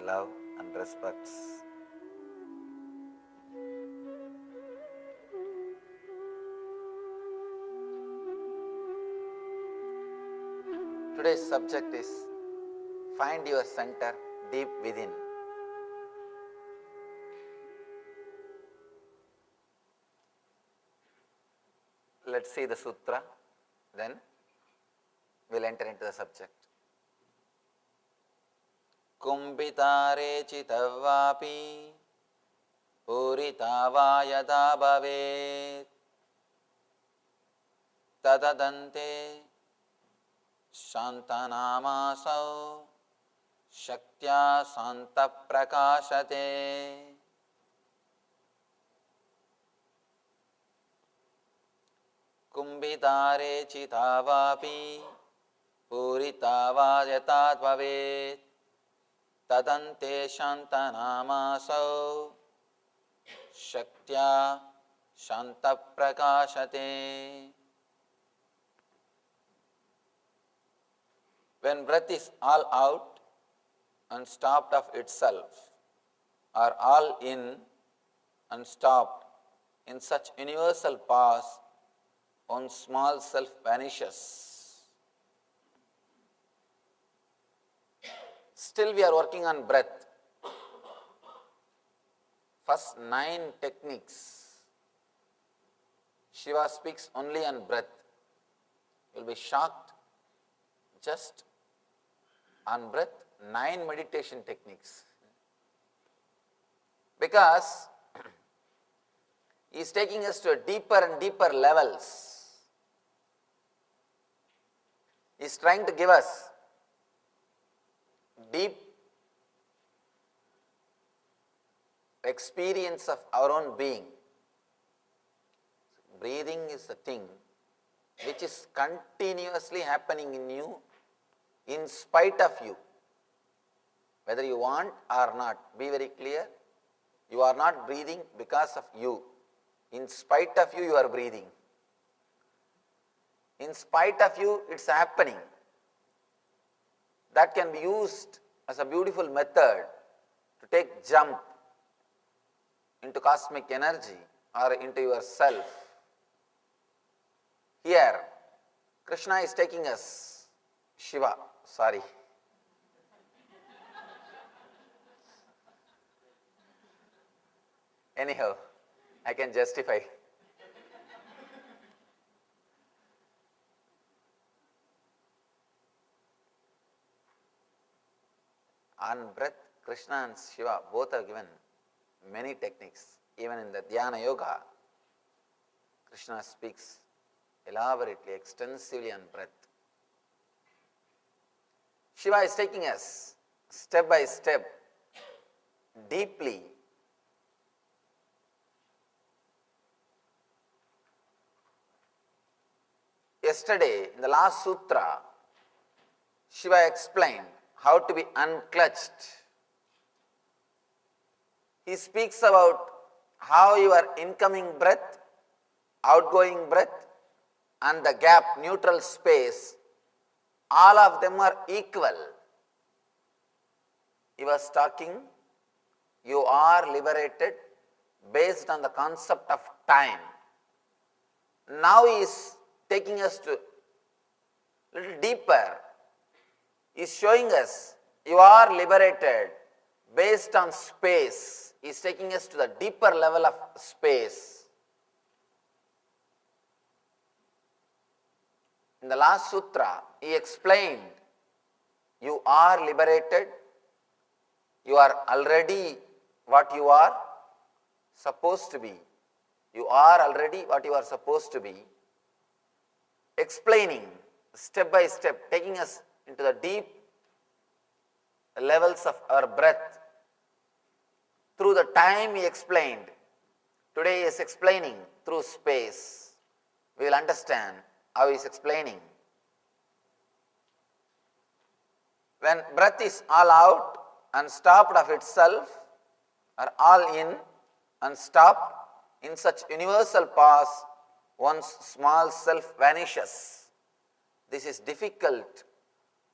love and respects. Today's subject is find your center deep within. Let's see the sutra, then we'll enter into the subject. Kumbhitare chitavapi puritava yada bhavet tadadante shantanamasav shaktya santa prakashate. Kumbhitare chitavapi puritava yata bhavet tadante shantanamasav shaktya shanta prakashate. When breath is all out and stopped of itself, or all in and stopped, in such universal pause, one small self vanishes. Still we are working on breath. First 9 techniques, Shiva speaks only on breath. You will be shocked. Just on breath, 9 meditation techniques. Because he is taking us to deeper and deeper levels. He is trying to give us deep experience of our own being. Breathing is the thing which is continuously happening in you, in spite of you. Whether you want or not, be very clear, you are not breathing because of you. In spite of you, you are breathing. In spite of you, it's happening. That can be used as a beautiful method to take jump into cosmic energy or into yourself. Here, Krishna is taking us, Anyhow, I can justify. On breath, Krishna and Shiva both are given many techniques. Even in the Dhyana Yoga, Krishna speaks elaborately, extensively on breath. Shiva is taking us step by step, deeply. Yesterday, in the last sutra, Shiva explained how to be unclutched. He speaks about how your incoming breath, outgoing breath, and the gap, neutral space, all of them are equal. He was talking, you are liberated based on the concept of time. Now he is taking us to a little deeper. He is showing us you are liberated based on space. He is taking us to the deeper level of space. In the last sutra, he explained, you are liberated, you are already what you are supposed to be. You are already what you are supposed to be. Explaining step by step, taking us into the deep levels of our breath. Through the time he explained, today he is explaining through space. We will understand how he is explaining. When breath is all out and stopped of itself, or all in and stopped, in such universal pause, one's small self vanishes. This is difficult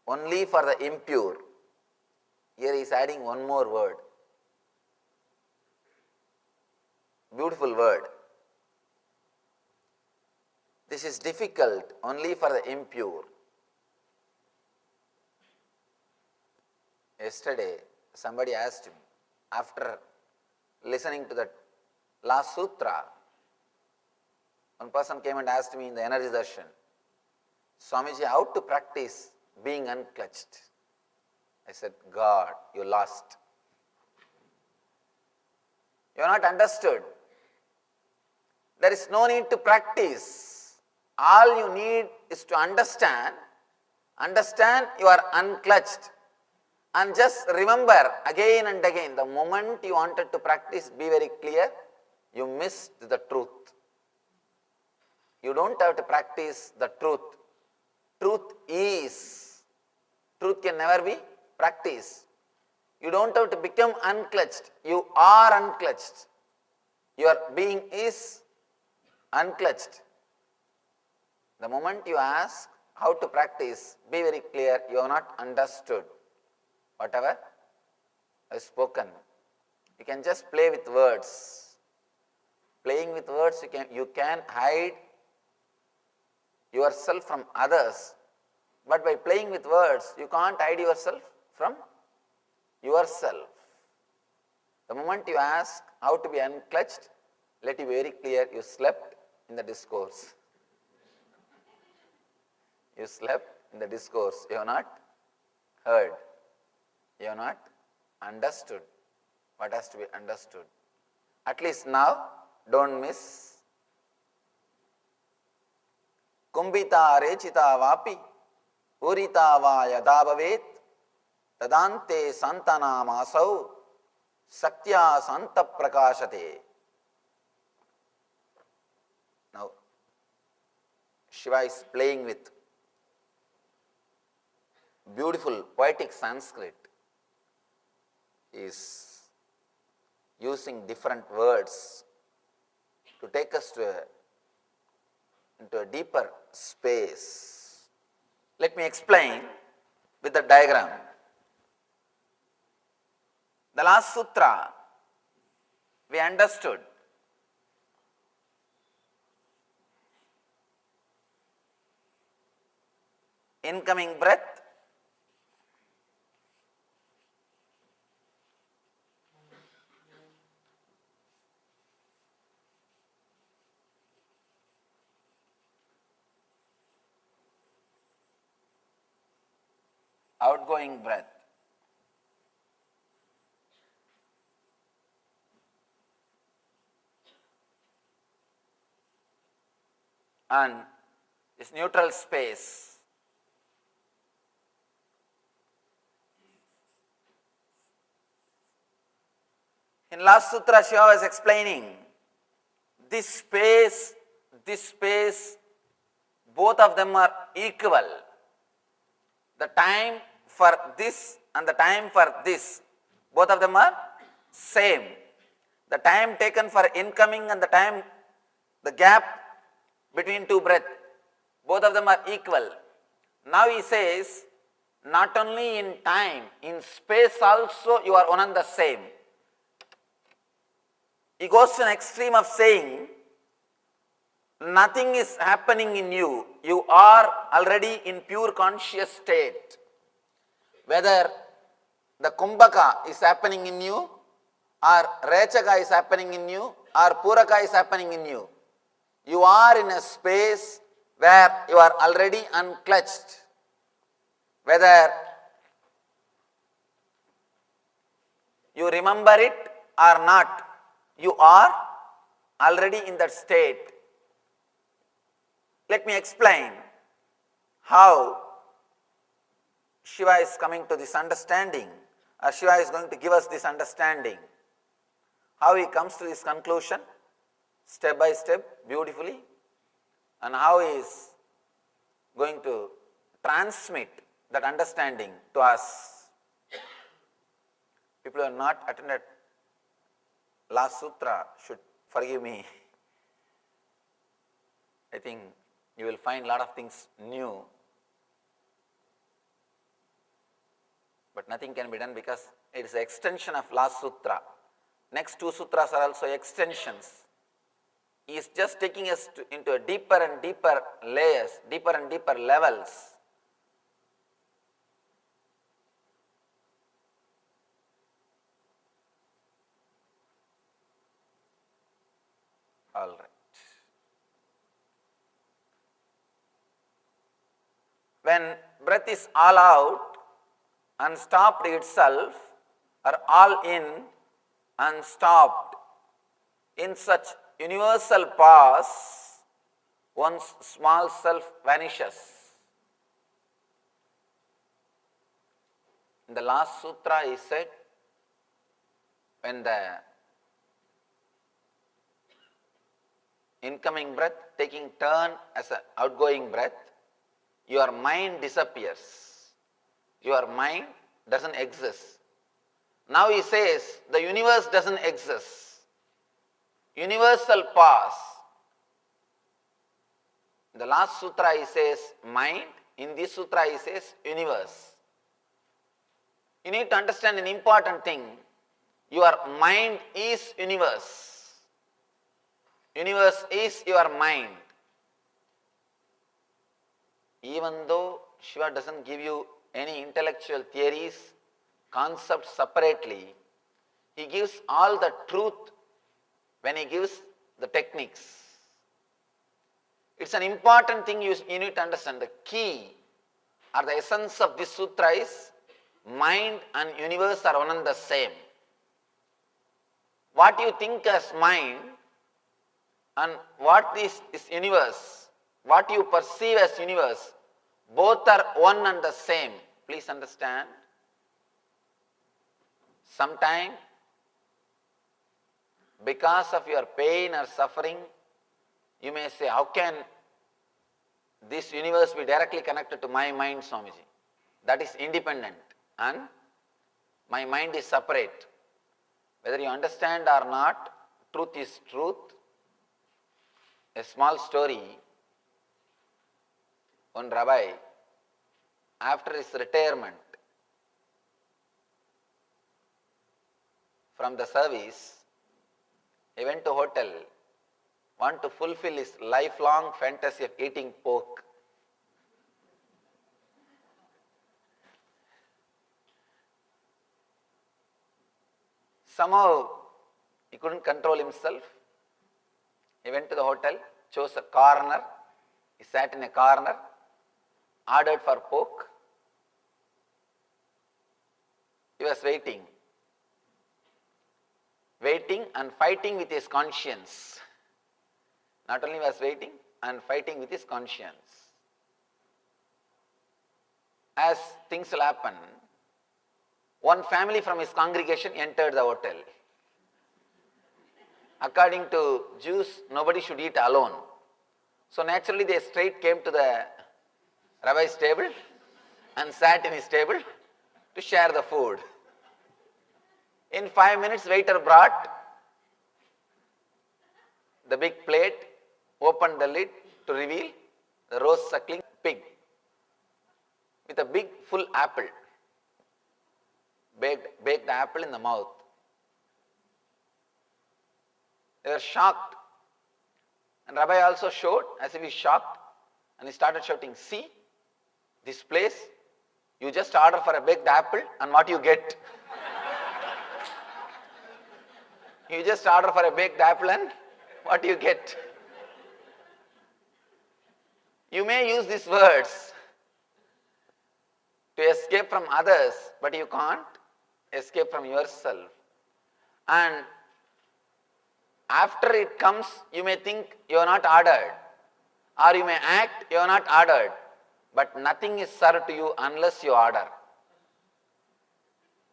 only for the impure. Here he is adding one more word. Beautiful word. This is difficult only for the impure. Yesterday, somebody asked me, after listening to that last sutra, one person came and asked me in the energy darshan, Swamiji, how to practice being unclutched? I said, God, you lost. You are not understood. There is no need to practice. All you need is to understand you are unclutched. And just remember again and again, the moment you wanted to practice, be very clear, you missed the truth. You don't have to practice the truth. Truth is. Truth can never be practiced. You don't have to become unclutched. You are unclutched. Your being is unclutched. The moment you ask how to practice, be very clear, you have not understood whatever I have spoken. You can just play with words. Playing with words, you can hide yourself from others. But by playing with words, you can't hide yourself from yourself. The moment you ask how to be unclutched, let it be very clear, you slept in the discourse. You slept in the discourse. You have not heard. You have not understood what has to be understood. At least now, don't miss. Kumbhita rechita vapi, urita va yada bhavet, tadante santana masau, saktya santa prakashate. Now, Shiva is playing with beautiful poetic Sanskrit. He is using different words to take us into a deeper space. Let me explain with the diagram. The last sutra we understood. Incoming breath, outgoing breath. And this neutral space. In last sutra, Shiva was explaining this space, both of them are equal. The time for this and the time for this, both of them are same. The time taken for incoming and the gap between two breaths, both of them are equal. Now he says, not only in time, in space also you are one and the same. He goes to an extreme of saying, nothing is happening in you. You are already in pure conscious state. Whether the kumbhaka is happening in you, or rechaka is happening in you, or puraka is happening in you, you are in a space where you are already unclutched. Whether you remember it or not, you are already in that state. Let me explain how Shiva is coming to this understanding, or Shiva is going to give us this understanding. How he comes to this conclusion, step by step, beautifully, and how he is going to transmit that understanding to us. People who have not attended last sutra should forgive me. I think you will find a lot of things new. But nothing can be done because it is an extension of last sutra. Next two sutras are also extensions. He is just taking us into a deeper and deeper layers, deeper and deeper levels. All right. When breath is all out, unstopped itself, or all in, unstopped, in such universal pause, one's small self vanishes. In the last sutra he said, when the incoming breath taking turn as an outgoing breath, your mind disappears. Your mind doesn't exist. Now he says the universe doesn't exist. Universal pause. In the last sutra he says mind, in this sutra he says universe. You need to understand an important thing. Your mind is universe. Universe is your mind. Even though Shiva doesn't give you any intellectual theories, concepts separately, he gives all the truth when he gives the techniques. It's an important thing you need to understand. The key or the essence of this sutra is mind and universe are one and the same. What you think as mind and what is universe, what you perceive as universe, both are one and the same. Please understand. Sometime, because of your pain or suffering, you may say, how can this universe be directly connected to my mind, Swamiji? That is independent and my mind is separate. Whether you understand or not, truth is truth. A small story. One rabbi, after his retirement from the service, he went to hotel, want to fulfill his lifelong fantasy of eating pork. Somehow he couldn't control himself. He went to the hotel, chose a corner, he sat in a corner, ordered for pork. He was waiting and fighting with his conscience. Not only was waiting and fighting with his conscience. As things will happen, one family from his congregation entered the hotel. According to Jews, nobody should eat alone. So naturally they straight came to the rabbi's table and sat in his table to share the food. In 5 minutes, waiter brought the big plate, opened the lid to reveal the roast suckling pig with a big full apple, baked apple in the mouth. They were shocked. And Rabbi also showed as if he shocked, and he started shouting, see, this place, you just order for a baked apple and what you get. You just order for a baked apple and what you get. You may use these words to escape from others, but you can't escape from yourself. And after it comes, you may think you are not ordered, or you may act you are not ordered, but nothing is served to you unless you order.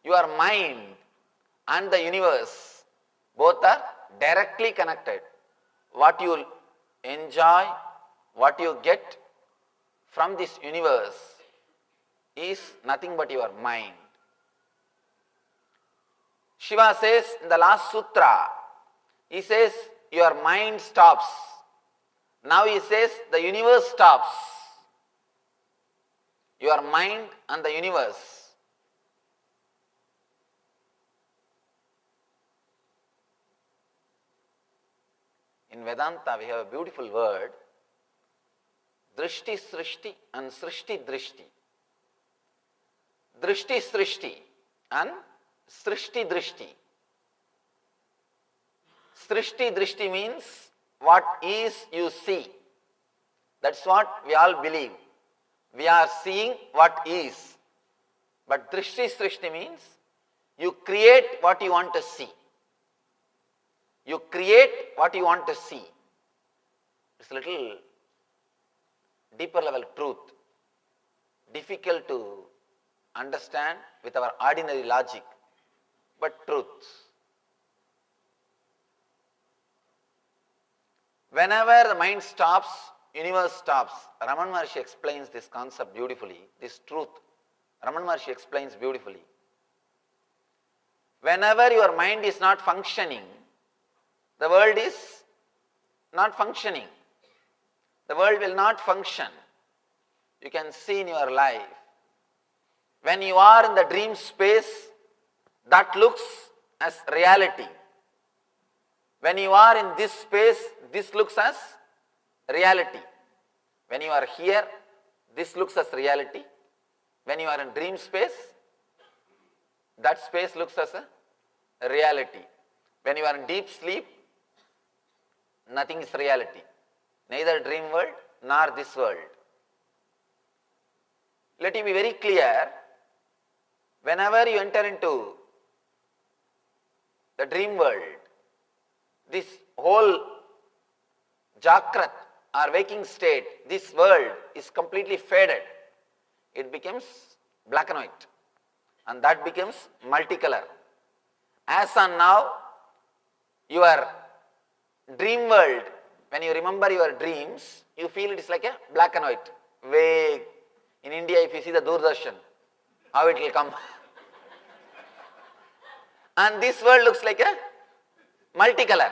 Your mind and the universe both are directly connected. What you enjoy, what you get from this universe is nothing but your mind. Shiva says in the last sutra, he says your mind stops. Now he says the universe stops. Your mind and the universe. In Vedanta, we have a beautiful word, drishti srishti and srishti drishti. Drishti srishti and srishti drishti. Srishti drishti means what is you see. That's what we all believe. We are seeing what is. But drishti srishti means you create what you want to see. You create what you want to see. It's a little deeper level truth, difficult to understand with our ordinary logic, but truth. Whenever the mind stops, universe stops. Ramana Maharshi explains this concept beautifully, this truth. Ramana Maharshi explains beautifully. Whenever your mind is not functioning, the world is not functioning. The world will not function. You can see in your life. When you are in the dream space, that looks as reality. When you are in this space, this looks as reality. When you are here, this looks as reality. When you are in dream space, that space looks as a reality. When you are in deep sleep, nothing is reality. Neither dream world nor this world. Let it be very clear, whenever you enter into the dream world, this whole Jagrat or waking state, this world is completely faded. It becomes black and white, and that becomes multicolor. As on now, your dream world, when you remember your dreams, you feel it is like a black and white, vague. In India, if you see the Doordarshan, how it will come. And this world looks like a multicolor,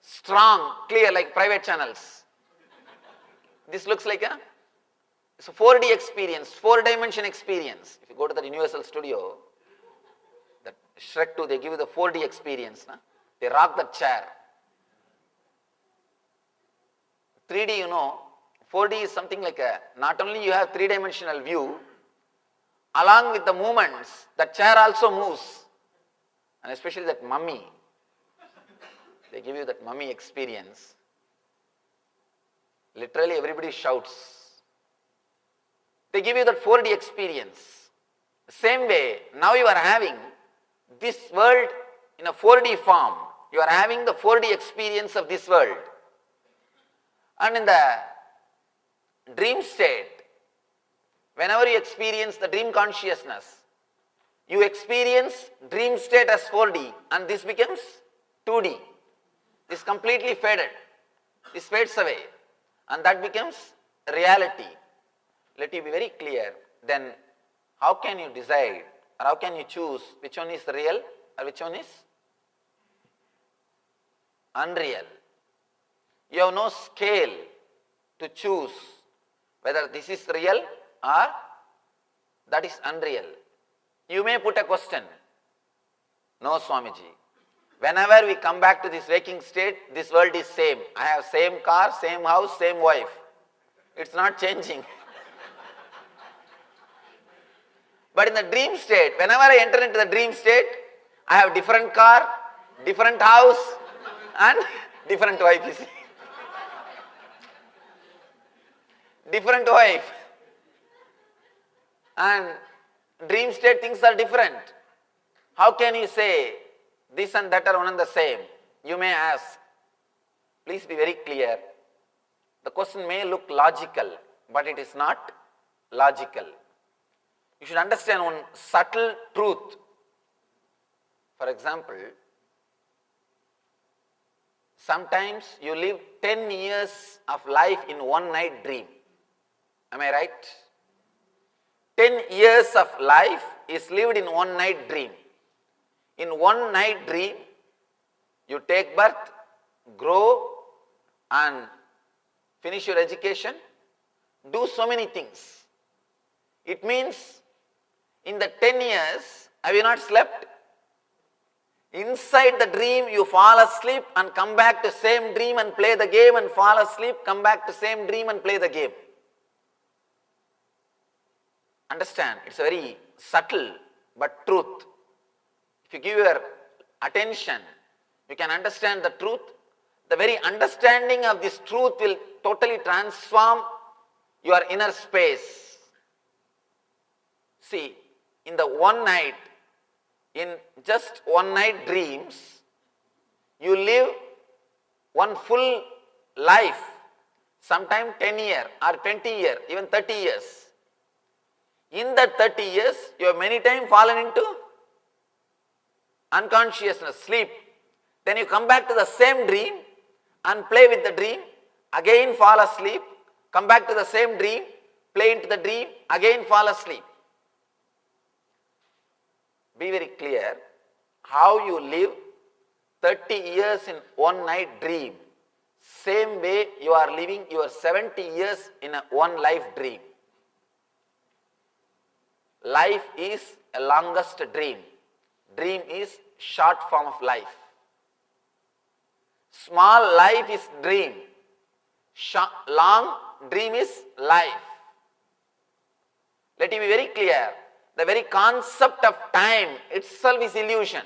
strong, clear, like private channels. This looks like it's a 4D experience, 4-dimension experience. If you go to the Universal Studio, that Shrek 2, they give you the 4D experience. Na? They rock the chair. 3D, 4D is something like not only you have 3-dimensional view, along with the movements, the chair also moves. And especially that mummy, they give you that mummy experience. Literally everybody shouts. They give you that 4D experience. Same way, now you are having this world in a 4D form. You are having the 4D experience of this world. And in the dream state, whenever you experience the dream consciousness, you experience dream state as 4D and this becomes 2D. This completely faded. This fades away and that becomes reality. Let it be very clear. Then how can you decide or how can you choose which one is real or which one is unreal? You have no scale to choose whether this is real or that is unreal. You may put a question. No, Swamiji. Whenever we come back to this waking state, this world is same. I have same car, same house, same wife. It's not changing. But in the dream state, whenever I enter into the dream state, I have different car, different house and different wife, you see. Different wife. And dream state things are different. How can you say this and that are one and the same? You may ask. Please be very clear. The question may look logical, but it is not logical. You should understand one subtle truth. For example, sometimes you live 10 years of life in one night dream. Am I right? 10 years of life is lived in one night dream. In one night dream, you take birth, grow and finish your education, do so many things. It means in the 10 years, have you not slept? Inside the dream, you fall asleep and come back to same dream and play the game, and fall asleep, come back to same dream and play the game. Understand? It's very subtle but truth. If you give your attention, you can understand the truth. The very understanding of this truth will totally transform your inner space. See, in the one night, in just one night dreams, you live one full life, sometime 10 years or 20 years, even 30 years. In that 30 years, you have many times fallen into unconsciousness, sleep. Then you come back to the same dream and play with the dream, again fall asleep, come back to the same dream, play into the dream, again fall asleep. Be very clear how you live 30 years in one night dream. Same way you are living your 70 years in a one life dream. Life is a longest dream. Dream is short form of life. Small life is dream. Long dream is life. Let it be very clear. The very concept of time itself is illusion.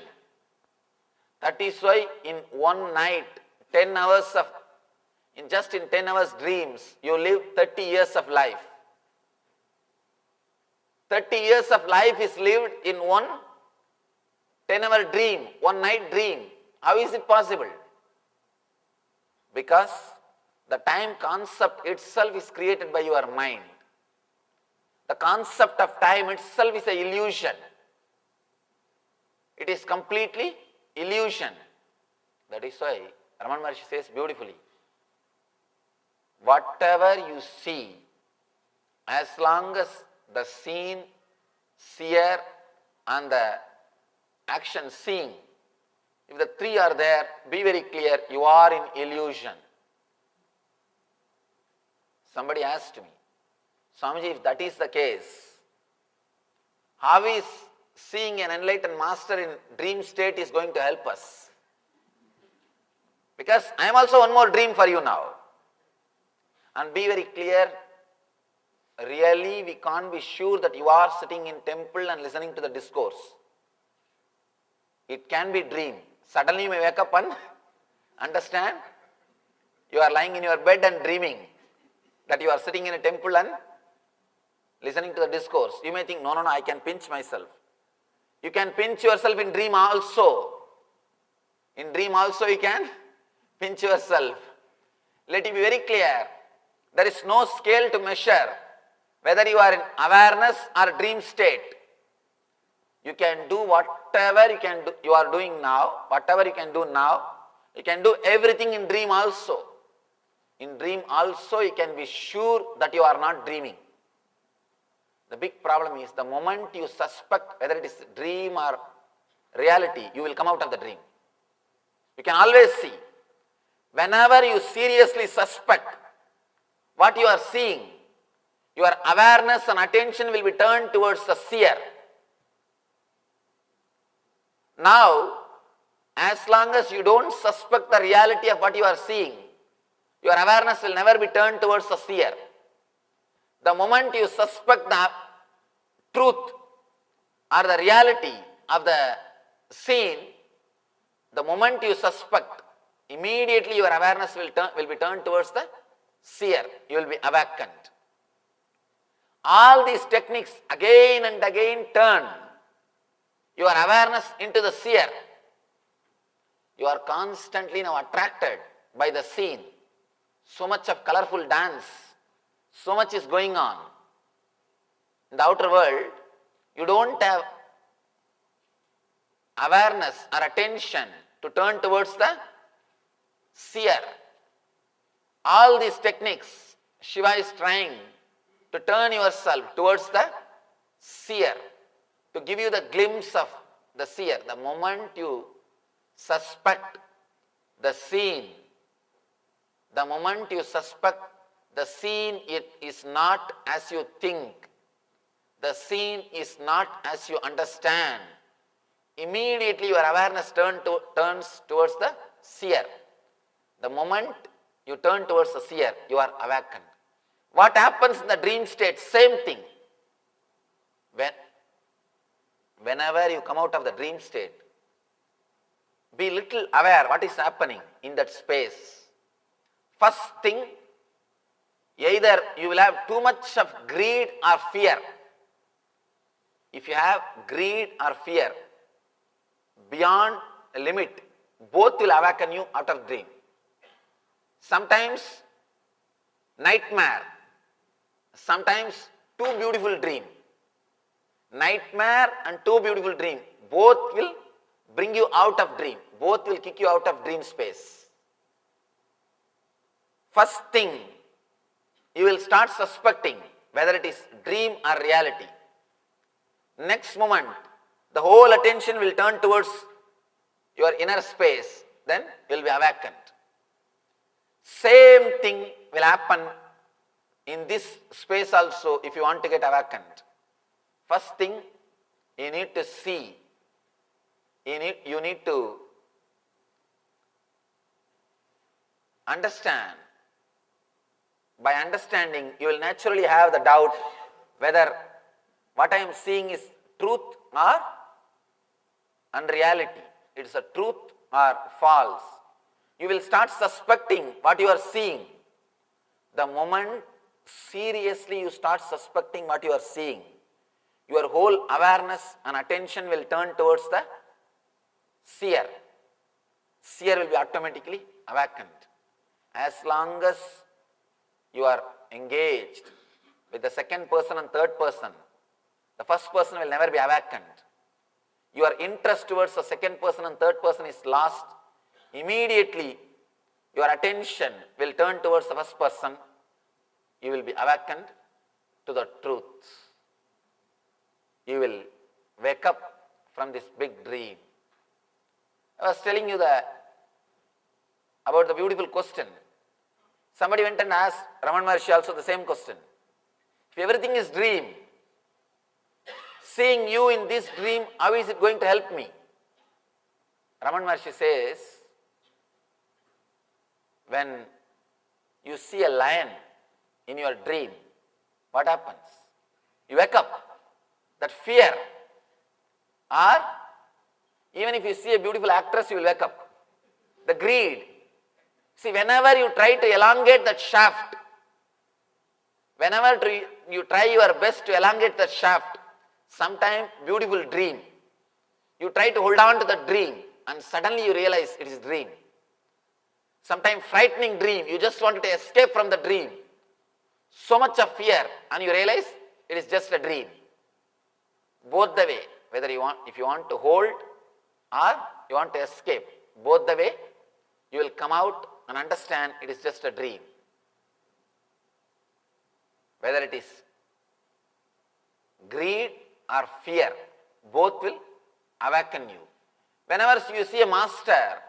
That is why in one night, 10 hours of, in 10 hours dreams, you live 30 years of life. 30 years of life is lived in one 10-hour dream, one night dream. How is it possible? Because the time concept itself is created by your mind. The concept of time itself is an illusion. It is completely illusion. That is why Ramana Maharshi says beautifully, whatever you see, as long as the seen, seer and the action seeing, if the three are there, be very clear, you are in illusion. Somebody asked me, Swamiji, if that is the case, how is seeing an enlightened master in dream state is going to help us? Because I am also one more dream for you now. And be very clear, really we can't be sure that you are sitting in temple and listening to the discourse. It can be dream. Suddenly you may wake up and understand you are lying in your bed and dreaming that you are sitting in a temple and listening to the discourse. You may think, no, I can pinch myself. You can pinch yourself in dream also. In dream also you can pinch yourself. Let it be very clear, there is no scale to measure whether you are in awareness or dream state. You can do whatever you are doing now, whatever you can do now, you can do everything in dream also. In dream also you can be sure that you are not dreaming. The big problem is the moment you suspect whether it is dream or reality, you will come out of the dream. You can always see. Whenever you seriously suspect what you are seeing, your awareness and attention will be turned towards the seer. Now, as long as you don't suspect the reality of what you are seeing, your awareness will never be turned towards the seer. The moment you suspect the truth or the reality of the scene, the moment you suspect, immediately your awareness will be turned towards the seer. You will be awakened. All these techniques again and again turn your awareness into the seer. You are constantly now attracted by the scene. So much of colorful dance, so much is going on. In the outer world, you don't have awareness or attention to turn towards the seer. All these techniques, Shiva is trying to turn yourself towards the seer, to give you the glimpse of the seer. The moment you suspect the scene, the moment you suspect the scene, it is not as you think, the scene is not as you understand, immediately your awareness turns towards the seer. The moment you turn towards the seer, you are awakened. What happens in the dream state? Same thing. Whenever you come out of the dream state, be little aware what is happening in that space. First thing, either you will have too much of greed or fear. If you have greed or fear beyond a limit, both will awaken you out of dream. Sometimes nightmare, sometimes too beautiful dream. Nightmare and too beautiful dream, both will bring you out of dream. Both will kick you out of dream space. First thing, you will start suspecting whether it is dream or reality. Next moment, the whole attention will turn towards your inner space, then you will be awakened. Same thing will happen in this space also if you want to get awakened. First thing, you need to see, you need to understand. By understanding, you will naturally have the doubt whether what I am seeing is truth or unreality. It is a truth or false. You will start suspecting what you are seeing. The moment seriously you start suspecting what you are seeing, your whole awareness and attention will turn towards the seer. Seer will be automatically awakened. As long as you are engaged with the second person and third person, the first person will never be awakened. Your interest towards the second person and third person is lost. Immediately, your attention will turn towards the first person. You will be awakened to the truth. You will wake up from this big dream. I was telling you about the beautiful question. Somebody went and asked Ramana Maharshi also the same question. If everything is dream, seeing you in this dream, how is it going to help me? Ramana Maharshi says, when you see a lion in your dream, what happens? You wake up. That fear, or even if you see a beautiful actress, you will wake up. The greed. See, whenever you try to elongate that shaft, whenever you try your best to elongate that shaft, sometime beautiful dream, you try to hold on to the dream and suddenly you realize it is dream. Sometime frightening dream, you just wanted to escape from the dream. So much of fear and you realize it is just a dream. Both the way, whether if you want to hold or you want to escape, both the way, you will come out and understand it is just a dream. Whether it is greed or fear, both will awaken you. Whenever you see a master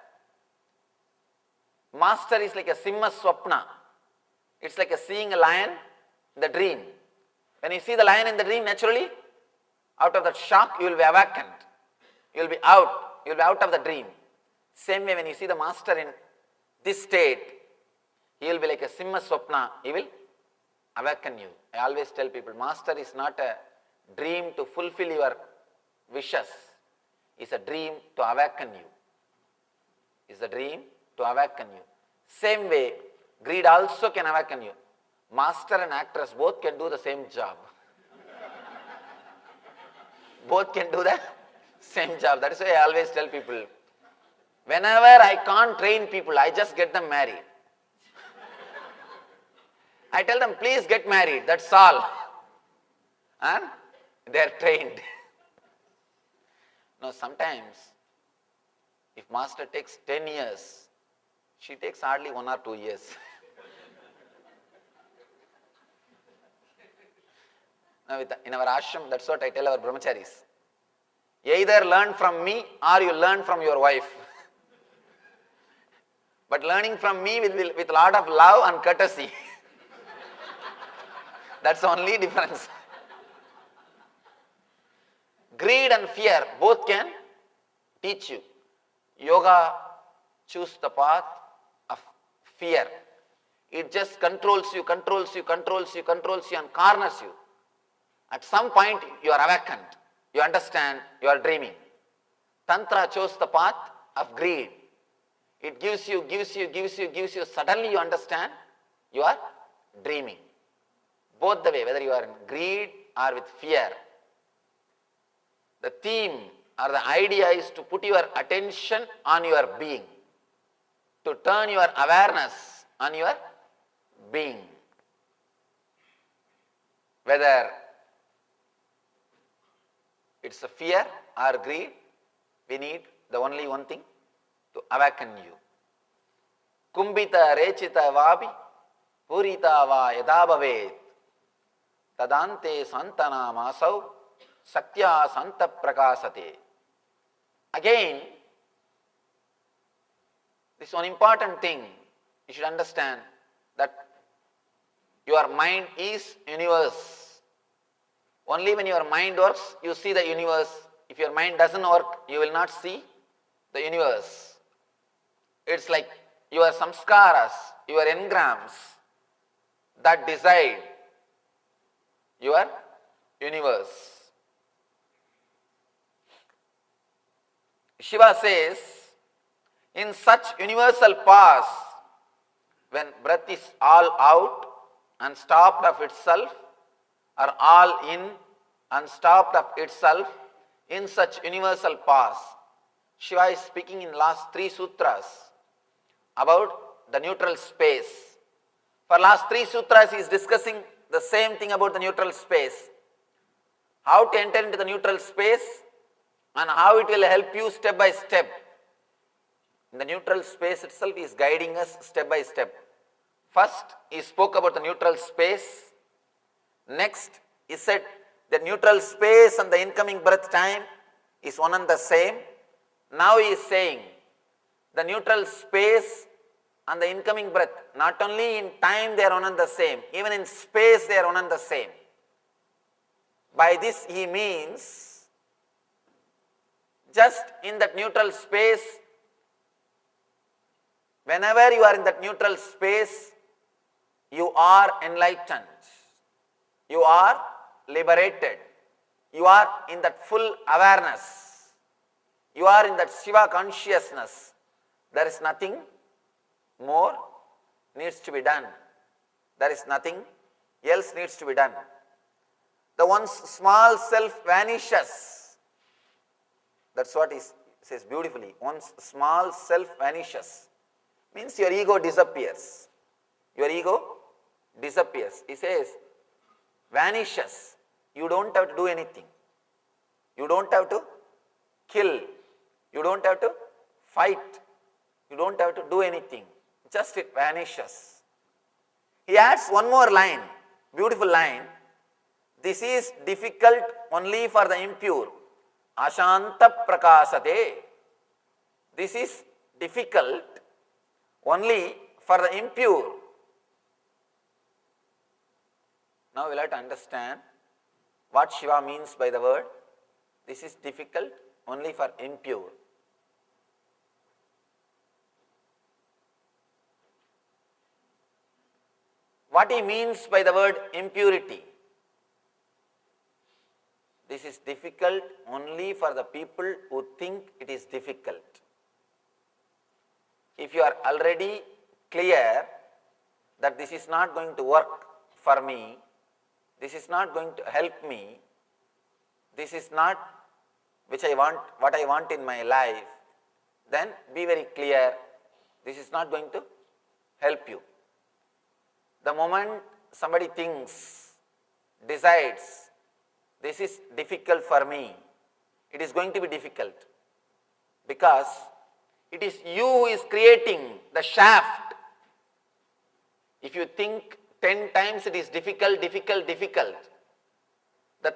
is like a simha swapna. It's like seeing a lion in the dream. When you see the lion in the dream, naturally, out of that shock, you will be awakened. You will be out of the dream. Same way, when you see the master in this state, he will be like a simha swapna. He will awaken you. I always tell people, master is not a dream to fulfill your wishes. It's a dream to awaken you. It's a dream to awaken you. Same way, greed also can awaken you. Master and actress both can do the same job. Both can do the same job. That is why I always tell people, whenever I can't train people, I just get them married. I tell them, please get married, that's all. And they are trained. Now sometimes, if master takes 10 years, she takes hardly 1 or 2 years. Now in our ashram, that's what I tell our brahmacharis. Either learn from me or you learn from your wife. But learning from me with a lot of love and courtesy. That's the only difference. Greed and fear both can teach you. Yoga choose the path of fear. It just controls you and corners you. At some point you are awakened. You understand, you are dreaming. Tantra chose the path of greed. It gives you. Suddenly you understand, you are dreaming. Both the way, whether you are in greed or with fear. The theme or the idea is to put your attention on your being, to turn your awareness on your being. Whether it's a fear or greed, we need the only one thing, to awaken you. Kumbhita rechita vabi purita va yada bhavet tadante santana masau satya santa prakasate. Again, this one important thing you should understand, that your mind is universe. Only when your mind works, you see the universe. If your mind doesn't work, you will not see the universe. It's like your samskaras, your engrams, that decide your universe. Shiva says, in such universal paths, when breath is all out and stopped of itself, or all in and stopped of itself, in such universal paths, Shiva is speaking in last 3 sutras about the neutral space. For last 3 sutras he is discussing the same thing about the neutral space. How to enter into the neutral space and how it will help you step by step. In the neutral space itself he is guiding us step by step. First he spoke about the neutral space. Next he said the neutral space and the incoming breath time is one and the same. Now he is saying the neutral space and the incoming breath, not only in time they are one and the same, even in space they are one and the same. By this he means, just in that neutral space, whenever you are in that neutral space, you are enlightened, you are liberated, you are in that full awareness, you are in that Shiva consciousness. There is nothing more needs to be done. There is nothing else needs to be done. The one's small self vanishes. That's what he says beautifully. One's small self vanishes. Means your ego disappears. Your ego disappears. He says, vanishes. You don't have to do anything. You don't have to kill. You don't have to fight. You don't have to do anything. Just it vanishes. He adds one more line, beautiful line. This is difficult only for the impure. Ashanta prakasate. This is difficult only for the impure. Now we'll have to understand what Shiva means by the word. This is difficult only for impure. What he means by the word impurity? This is difficult only for the people who think it is difficult. If you are already clear that this is not going to work for me, this is not going to help me, this is not what I want in my life, then be very clear, this is not going to help you. The moment somebody thinks, decides, this is difficult for me, it is going to be difficult, because it is you who is creating the shaft. If you think 10 times it is difficult, the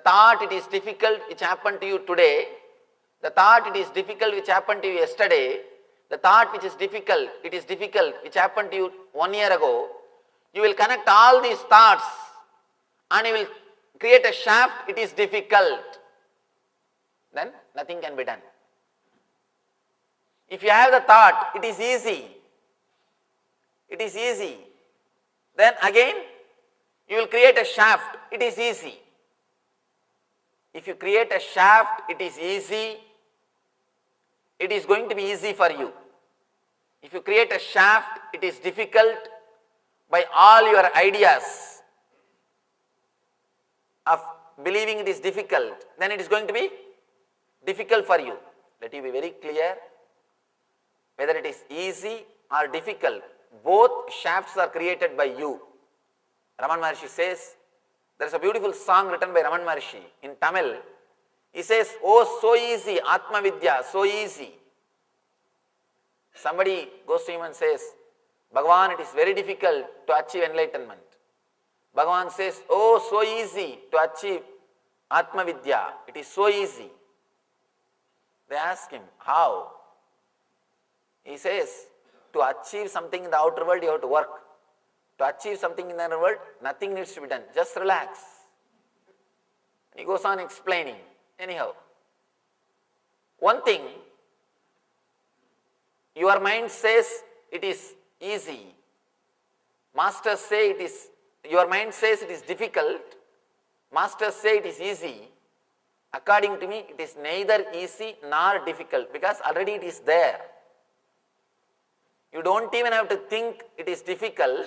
thought it is difficult which happened to you today, the thought it is difficult which happened to you yesterday, the thought which is difficult, it is difficult which happened to you 1 year ago, you will connect all these thoughts and you will create a shaft, it is difficult. Then nothing can be done. If you have the thought, it is easy. It is easy. Then again, you will create a shaft, it is easy. If you create a shaft, it is easy. It is going to be easy for you. If you create a shaft, it is difficult by all your ideas of believing it is difficult, then it is going to be difficult for you. Let you be very clear, whether it is easy or difficult, both shafts are created by you. Ramana Maharshi says, there is a beautiful song written by Ramana Maharshi in Tamil. He says, oh, so easy, Atma Vidya, so easy. Somebody goes to him and says, Bhagavan, it is very difficult to achieve enlightenment. Bhagavan says, oh, so easy to achieve Atma Vidya, it is so easy. They ask him, how? He says, to achieve something in the outer world, you have to work. To achieve something in the inner world, nothing needs to be done. Just relax. He goes on explaining. Anyhow, one thing, your mind says it is easy. Masters say it is, your mind says it is difficult. Masters say it is easy. According to me, it is neither easy nor difficult because already it is there. You don't even have to think it is difficult.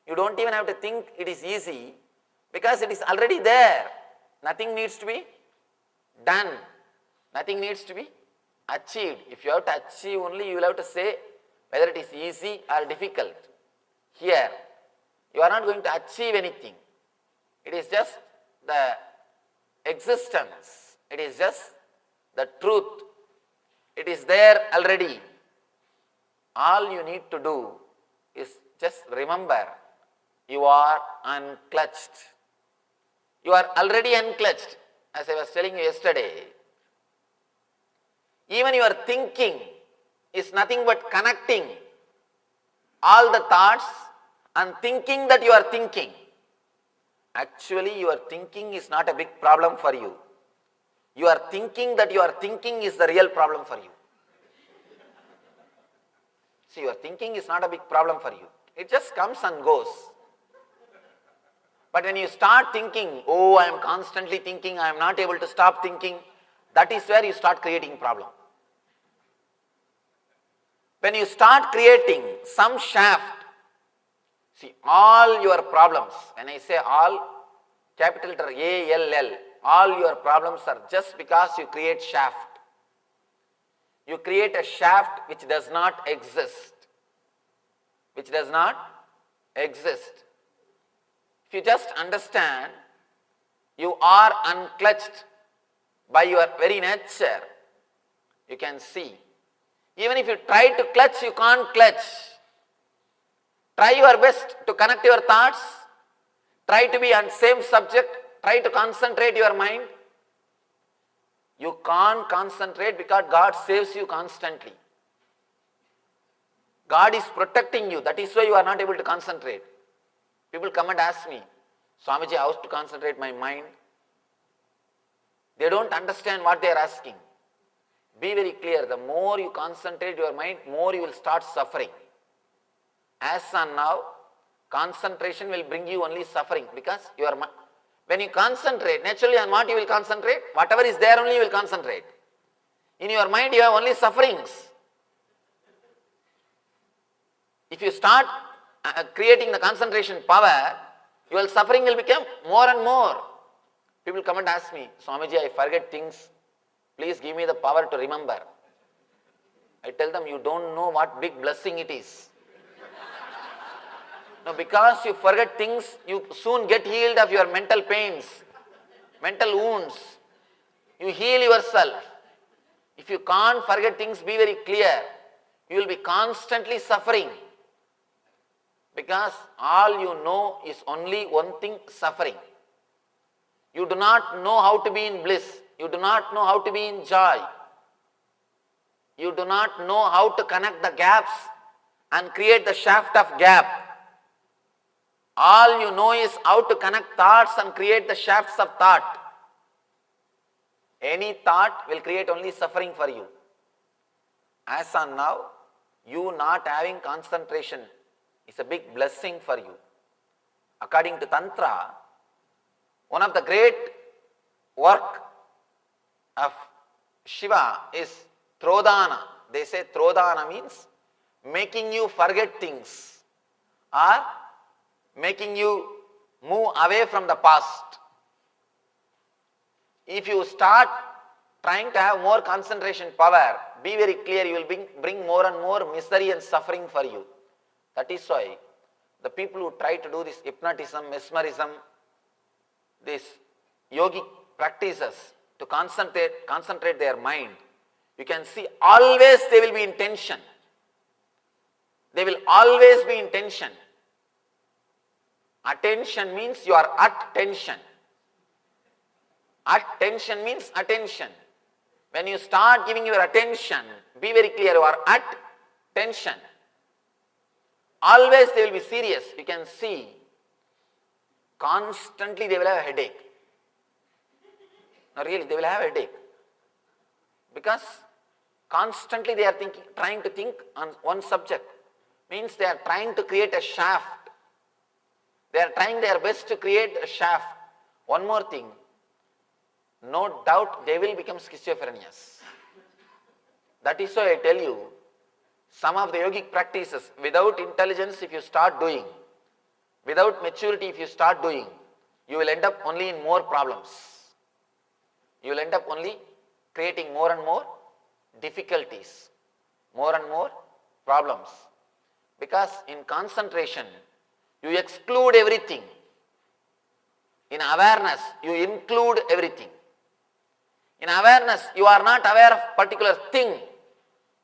You don't even have to think it is easy because it is already there. Nothing needs to be done. Nothing needs to be achieved. If you have to achieve only, you will have to say whether it is easy or difficult. Here, you are not going to achieve anything. It is just the existence. It is just the truth. It is there already. All you need to do is just remember, you are unclutched. You are already unclutched. As I was telling you yesterday, even your thinking is nothing but connecting all the thoughts and thinking that you are thinking. Actually, your thinking is not a big problem for you. You are thinking that you are thinking is the real problem for you. See, your thinking is not a big problem for you. It just comes and goes. But when you start thinking, oh, I am constantly thinking, I am not able to stop thinking, that is where you start creating problem. When you start creating some shaft, see, all your problems, when I say all, capital letter A-L-L, all your problems are just because you create shaft. You create a shaft which does not exist. Which does not exist. If you just understand, you are unclutched by your very nature, you can see. Even if you try to clutch, you can't clutch. Try your best to connect your thoughts. Try to be on same subject. Try to concentrate your mind. You can't concentrate because God saves you constantly. God is protecting you. That is why you are not able to concentrate. People come and ask me, Swamiji, how to concentrate my mind? They don't understand what they are asking. Be very clear. The more you concentrate your mind, more you will start suffering. As on now, concentration will bring you only suffering because when you concentrate, naturally on what you will concentrate? Whatever is there only you will concentrate. In your mind you have only sufferings. If you start creating the concentration power, your suffering will become more and more. People come and ask me, Swamiji, I forget things. Please give me the power to remember. I tell them, you don't know what big blessing it is. No, because you forget things, you soon get healed of your mental pains, mental wounds. You heal yourself. If you can't forget things, be very clear. You will be constantly suffering. Because all you know is only one thing, suffering. You do not know how to be in bliss. You do not know how to be in joy. You do not know how to connect the gaps and create the shaft of gap. All you know is how to connect thoughts and create the shafts of thought. Any thought will create only suffering for you. As on now, you not having concentration is a big blessing for you. According to Tantra, one of the great work of Shiva is Trodana. They say Trodana means making you forget things or making you move away from the past. If you start trying to have more concentration power, be very clear, you will bring more and more misery and suffering for you. That is why the people who try to do this hypnotism, mesmerism, these yogic practices to concentrate their mind, you can see always they will be in tension. They will always be in tension. Attention means you are at tension. At tension means attention. When you start giving your attention, be very clear, you are at tension. Always they will be serious. You can see constantly they will have a headache. No, really, they will have a headache. Because constantly they are trying to think on one subject. Means they are trying to create a shaft. They are trying their best to create a shaft. One more thing, no doubt they will become schizophrenics. That is why I tell you, some of the yogic practices, without intelligence if you start doing, without maturity if you start doing, you will end up only in more problems. You will end up only creating more and more difficulties, more and more problems. Because in concentration, you exclude everything. In awareness, you include everything. In awareness, you are not aware of particular thing.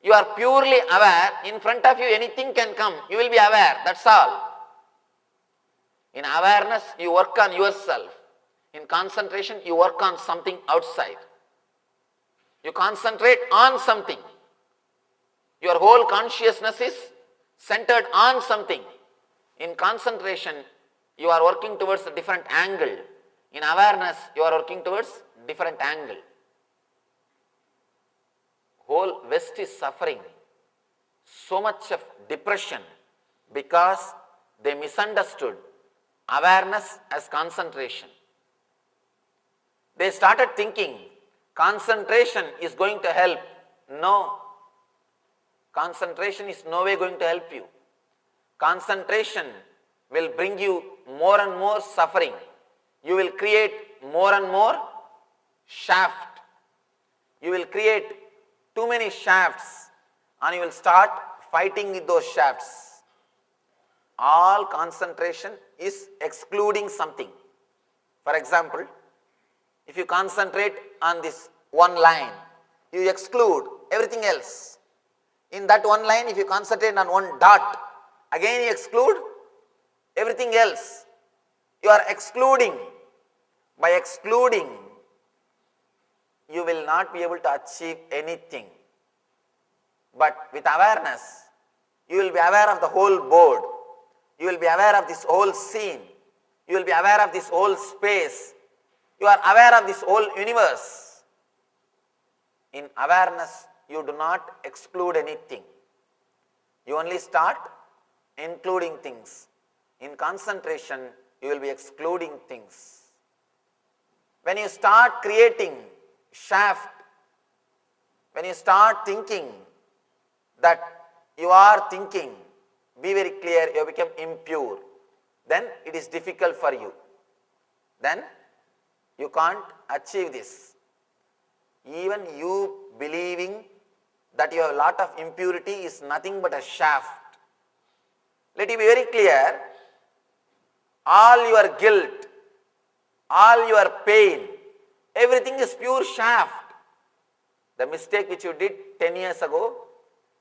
You are purely aware. In front of you, anything can come. You will be aware. That's all. In awareness, you work on yourself. In concentration, you work on something outside. You concentrate on something. Your whole consciousness is centered on something. In concentration, you are working towards a different angle. In awareness, you are working towards different angle. Whole West is suffering so much of depression because they misunderstood awareness as concentration. They started thinking concentration is going to help. No. Concentration is no way going to help you. Concentration will bring you more and more suffering. You will create more and more shaft. You will create too many shafts and you will start fighting with those shafts. All concentration is excluding something. For example, if you concentrate on this one line, you exclude everything else. In that one line, if you concentrate on one dot, again you exclude everything else. You are excluding. By excluding, you will not be able to achieve anything. But with awareness, you will be aware of the whole board. You will be aware of this whole scene. You will be aware of this whole space. You are aware of this whole universe. In awareness, you do not exclude anything. You only start including things. In concentration, you will be excluding things. When you start creating shaft, when you start thinking that you are thinking, be very clear, you become impure. Then it is difficult for you. Then you can't achieve this. Even you believing that you have a lot of impurity is nothing but a shaft. Let it be very clear, all your guilt, all your pain, everything is pure shaft. The mistake which you did 10 years ago,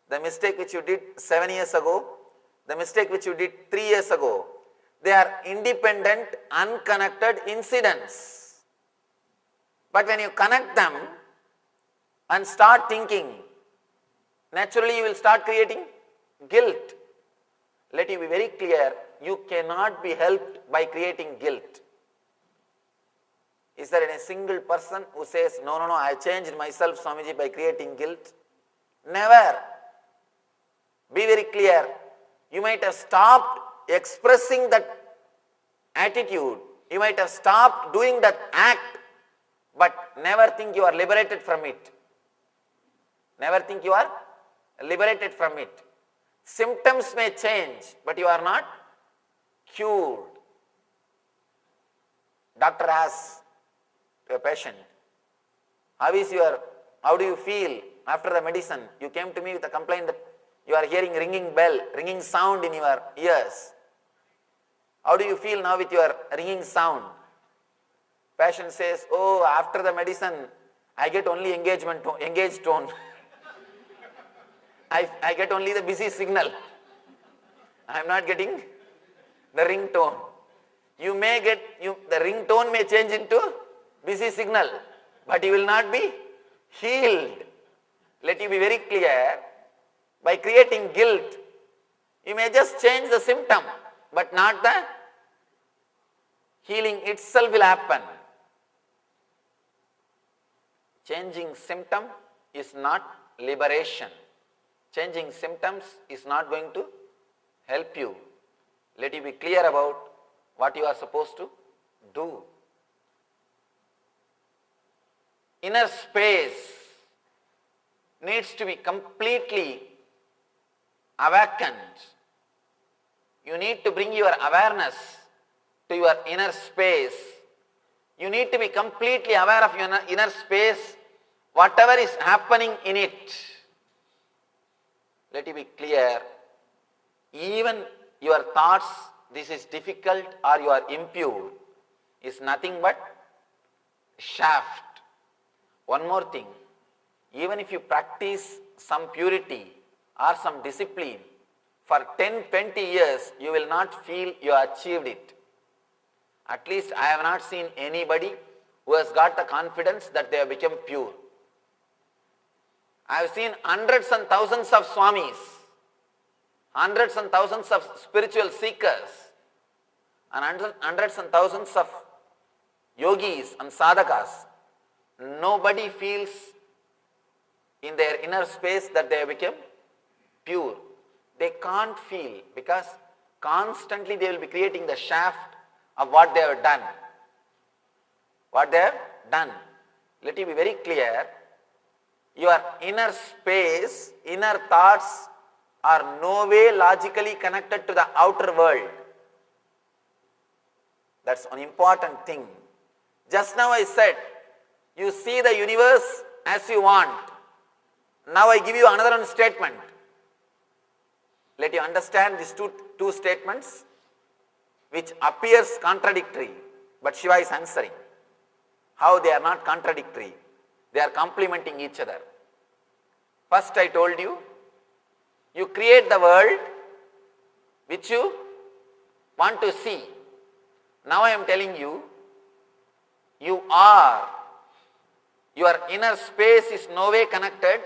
the mistake which you did 7 years ago, the mistake which you did 3 years ago, they are independent, unconnected incidents. But when you connect them and start thinking, naturally you will start creating guilt. Let you be very clear, you cannot be helped by creating guilt. Is there any single person who says, no, I changed myself, Swamiji, by creating guilt? Never. Be very clear. You might have stopped expressing that attitude. You might have stopped doing that act, but never think you are liberated from it. Never think you are liberated from it. Symptoms may change, but you are not cured. Doctor asks to a patient, how do you feel after the medicine? You came to me with a complaint that you are hearing ringing sound in your ears. How do you feel now with your ringing sound? Patient says, oh, after the medicine, I get only engaged tone. I get only the busy signal. I am not getting the ring tone. You may get, the ring tone may change into busy signal, but you will not be healed. Let you be very clear, by creating guilt, you may just change the symptom, but not the healing itself will happen. Changing symptom is not liberation. Changing symptoms is not going to help you. Let you be clear about what you are supposed to do. Inner space needs to be completely awakened. You need to bring your awareness to your inner space. You need to be completely aware of your inner space, whatever is happening in it. Let it be clear, even your thoughts, this is difficult or you are impure, is nothing but shaft. One more thing, even if you practice some purity or some discipline for 10-20 years, you will not feel you achieved it. At least I have not seen anybody who has got the confidence that they have become pure. I have seen hundreds and thousands of swamis, hundreds and thousands of spiritual seekers, and hundreds and thousands of yogis and sadhakas. Nobody feels in their inner space that they have become pure. They can't feel because constantly they will be creating the shaft of what they have done. What they have done. Let it be very clear, your inner space, inner thoughts are no way logically connected to the outer world. That's an important thing. Just now I said, you see the universe as you want. Now I give you another one statement. Let you understand these two statements which appears contradictory, but Shiva is answering. How they are not contradictory. They are complementing each other. First I told you, you create the world which you want to see. Now I am telling you, your inner space is no way connected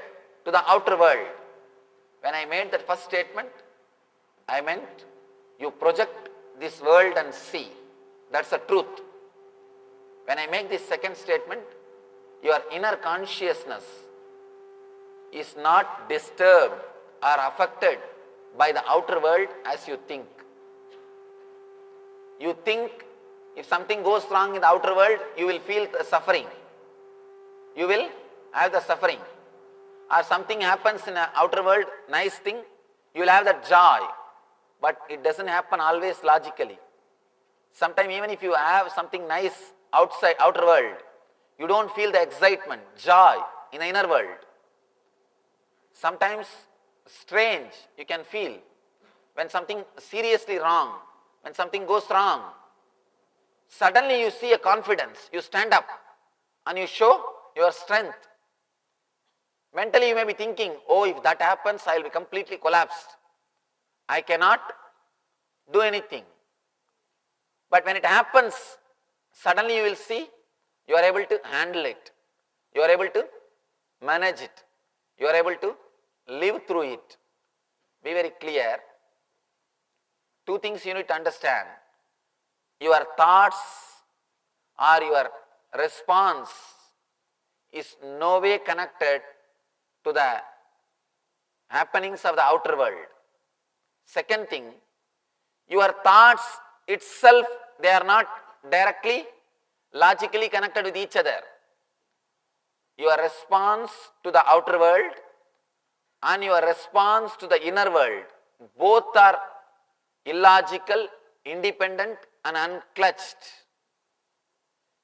to the outer world. When I made that first statement, I meant you project this world and see. That's the truth. When I make this second statement, your inner consciousness is not disturbed or affected by the outer world as you think. You think if something goes wrong in the outer world, you will feel the suffering. You will have the suffering. Or something happens in the outer world, nice thing, you will have that joy. But it doesn't happen always logically. Sometimes even if you have something nice outer world, you don't feel the excitement, joy in the inner world. Sometimes strange you can feel when something seriously wrong, when something goes wrong. Suddenly you see a confidence, you stand up and you show your strength. Mentally you may be thinking, oh, if that happens, I will be completely collapsed. I cannot do anything. But when it happens, suddenly you will see you are able to handle it. You are able to manage it. You are able to live through it. Be very clear. Two things you need to understand. Your thoughts or your response is no way connected to the happenings of the outer world. Second thing, your thoughts itself, they are not directly, logically connected with each other. Your response to the outer world and your response to the inner world, both are illogical, independent and unclutched.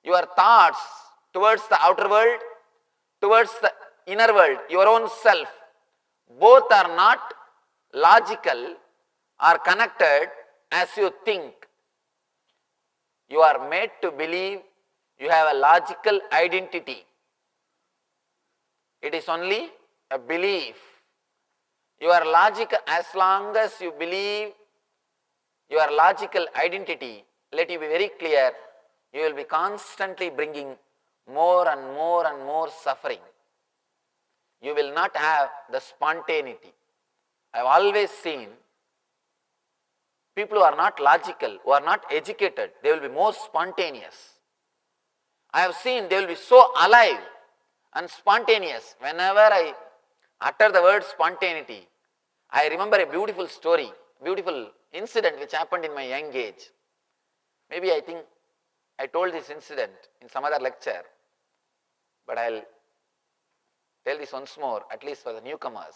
Your thoughts towards the outer world, towards the inner world, your own self, both are not logical or connected as you think. You are made to believe you have a logical identity. It is only a belief. Your logic, as long as you believe your logical identity, let you be very clear, you will be constantly bringing more and more and more suffering. You will not have the spontaneity. I have always seen people who are not logical, who are not educated, they will be more spontaneous. I have seen they will be so alive and spontaneous. Whenever I utter the word spontaneity, I remember a beautiful story, beautiful incident which happened in my young age. Maybe I think I told this incident in some other lecture, but I'll tell this once more, at least for the newcomers.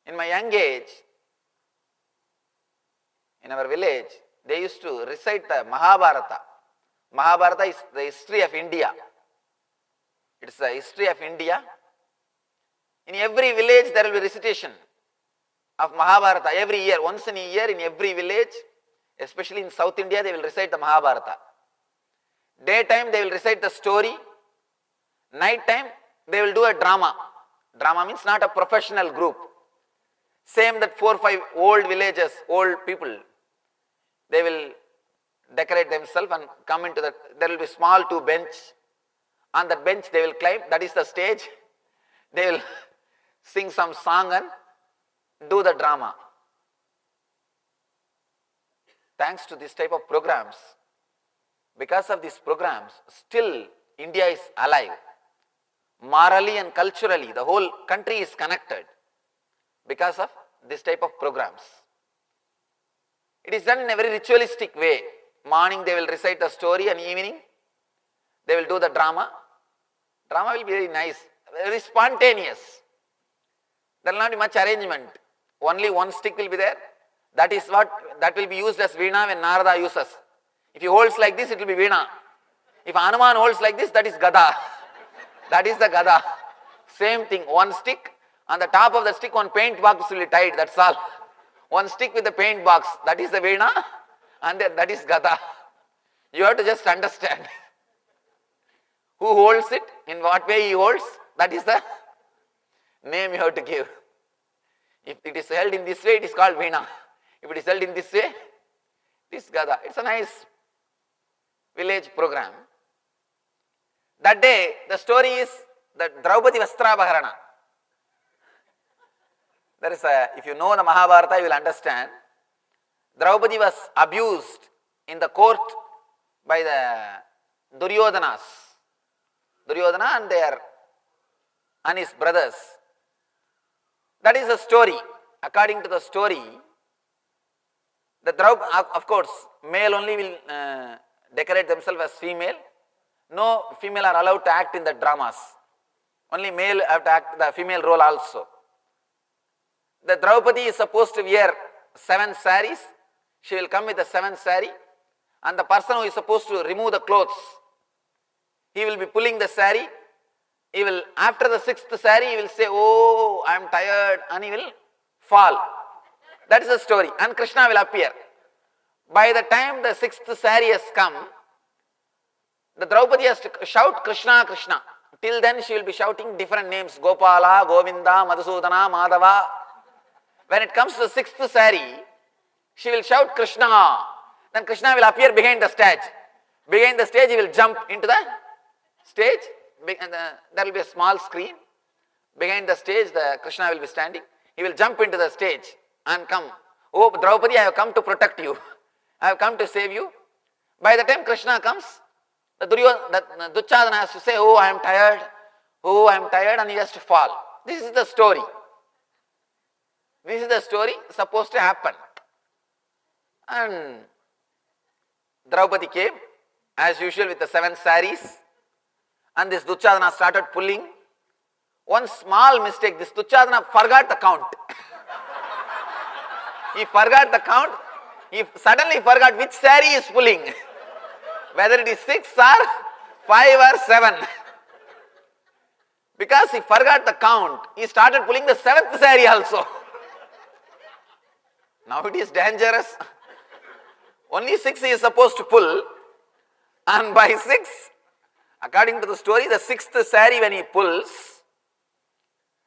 In my young age, in our village, they used to recite the Mahabharata. Mahabharata is the history of India. It is the history of India. In every village there will be recitation of Mahabharata every year. Once in a year in every village, especially in South India, they will recite the Mahabharata. Daytime they will recite the story. Night time they will do a drama. Drama means not a professional group. Same that 4 or 5 old villagers, old people, they will decorate themselves and come into the, there will be small 2 bench. On that bench they will climb, that is the stage. They will sing some song and do the drama. Thanks to this type of programs, because of these programs, still India is alive. Morally and culturally, the whole country is connected because of this type of programs. It is done in a very ritualistic way. Morning they will recite the story and evening they will do the drama. Drama will be very nice, very spontaneous. There will not be much arrangement. Only one stick will be there. That is what, that will be used as Veena when Narada uses. If he holds like this, it will be Veena. If Hanuman holds like this, that is Gada. That is the Gada. Same thing, one stick. On the top of the stick, one paint box will be tied, that's all. One stick with the paint box, that is the Veena, and then that is Gada. You have to just understand. Who holds it, in what way he holds, that is the name you have to give. If it is held in this way, it is called Veena. If it is held in this way, it is Gada. It's a nice village program. That day, the story is the Draupadi Vastrabharana. There is a, if you know the Mahabharata, you will understand. Draupadi was abused in the court by the Duryodhanas. Duryodhana and his brothers. That is the story. According to the story, the Draupadi, of course, male only will decorate themselves as female. No female are allowed to act in the dramas. Only male have to act the female role also. The Draupadi is supposed to wear 7 saris. She will come with the 7th sari. And the person who is supposed to remove the clothes, he will be pulling the sari. He will, after the 6th sari, he will say, "Oh, I am tired," and he will fall. That is the story. And Krishna will appear. By the time the 6th sari has come, the Draupadi has to shout Krishna, Krishna. Till then she will be shouting different names, Gopala, Govinda, Madhusudana, Madhava. When it comes to the 6th sari, she will shout Krishna. Then Krishna will appear behind the stage. Behind the stage he will jump into the stage. And there will be a small screen. Behind the stage the Krishna will be standing. He will jump into the stage and come. "Oh Draupadi, I have come to protect you. I have come to save you." By the time Krishna comes, the Duryodhana has to say, "Oh, I am tired. Oh, I am tired, and he has to fall. This is the story. This is the story supposed to happen. And Draupadi came, as usual, with the 7 saris, and this Duryodhana started pulling. One small mistake, this Duryodhana forgot the count. He forgot the count. He suddenly forgot which sari he is pulling. Whether it is 6 or 5 or 7. Because he forgot the count, he started pulling the 7th sari also. Now it is dangerous. Only 6 he is supposed to pull, and by 6, according to the story, the 6th sari when he pulls,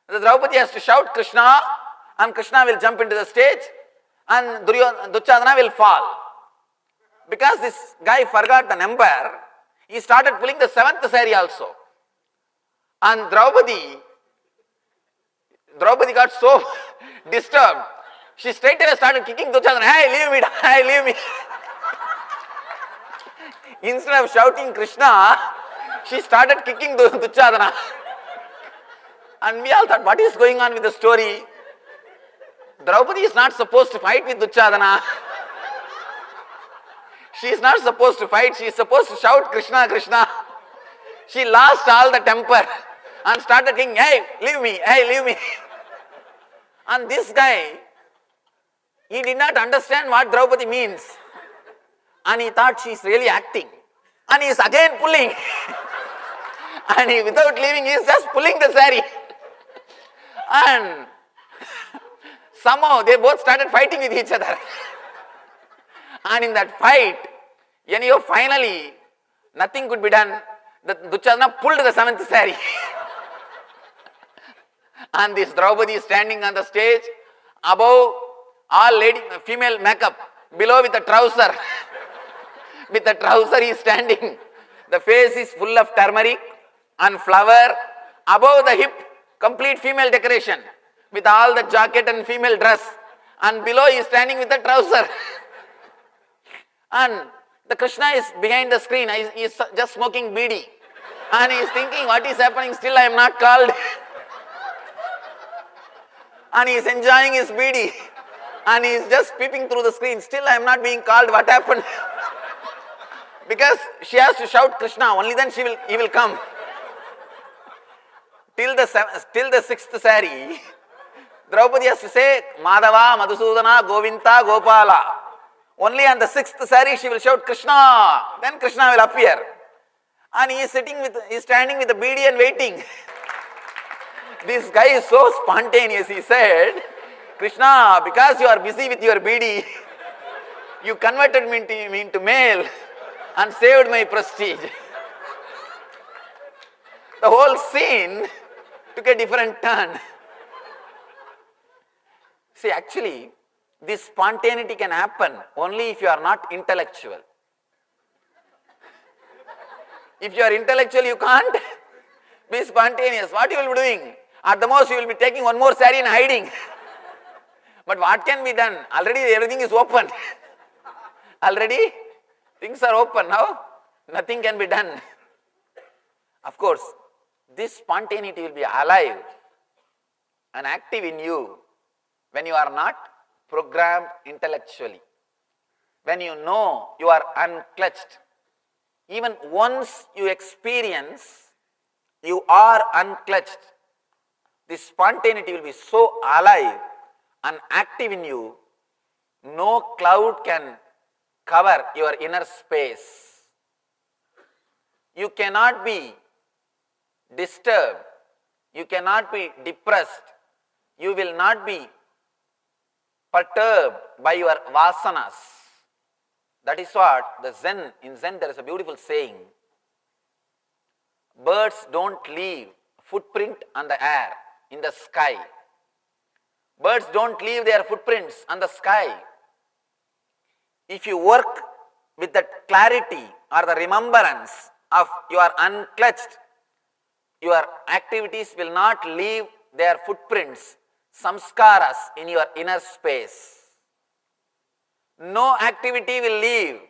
the Draupadi has to shout Krishna, and Krishna will jump into the stage, and Duryodhana will fall. Because this guy forgot the number, he started pulling the 7th sari also. And Draupadi got so disturbed, she straight away started kicking Duryodhana. Hey, leave me, hey, leave me. Instead of shouting Krishna, she started kicking Duryodhana. And we all thought, what is going on with the story? Draupadi is not supposed to fight with Duryodhana. She is not supposed to fight, she is supposed to shout Krishna, Krishna. She lost all the temper and started kicking, hey, leave me, hey, leave me. And this guy, he did not understand what Draupadi means. And he thought she is really acting. And he is again pulling. And he, without leaving, he is just pulling the sari. And somehow they both started fighting with each other. And in that fight, anyhow, finally, nothing could be done. The Duryodhana pulled the 7th sari. And this Draupadi is standing on the stage, above all female makeup, below with a trouser. With the trouser he is standing. The face is full of turmeric and flower. Above the hip, complete female decoration, with all the jacket and female dress. And below he is standing with the trouser. And the Krishna is behind the screen, he is just smoking bidi. And he is thinking, what is happening? Still I am not called. And he is enjoying his bidi. And he is just peeping through the screen. Still I am not being called. What happened? Because she has to shout Krishna, only then he will come. Till the 6th sari, Draupadi has to say, Madhava, Madhusudana, Govinda, Gopala. Only on the 6th sari she will shout Krishna. Then Krishna will appear. And he is standing with the bidi and waiting. This guy is so spontaneous. He said, Krishna, because you are busy with your bidi, you converted me into male and saved my prestige. The whole scene took a different turn. See, actually, this spontaneity can happen only if you are not intellectual. If you are intellectual, you can't be spontaneous. What you will be doing? At the most, you will be taking one more sari and hiding. But what can be done? Already everything is open. Already things are open now. Nothing can be done. Of course, this spontaneity will be alive and active in you when you are not programmed intellectually. When you know you are unclutched. Even once you experience you are unclutched, this spontaneity will be so alive and active in you, no cloud can cover your inner space. You cannot be disturbed, you cannot be depressed, you will not be perturbed by your vasanas. That is what the Zen, in Zen there is a beautiful saying, birds don't leave footprint on the air, in the sky. Birds don't leave their footprints on the sky. If you work with the clarity or the remembrance of you are unclutched, your activities will not leave their footprints, samskaras in your inner space. No activity will leave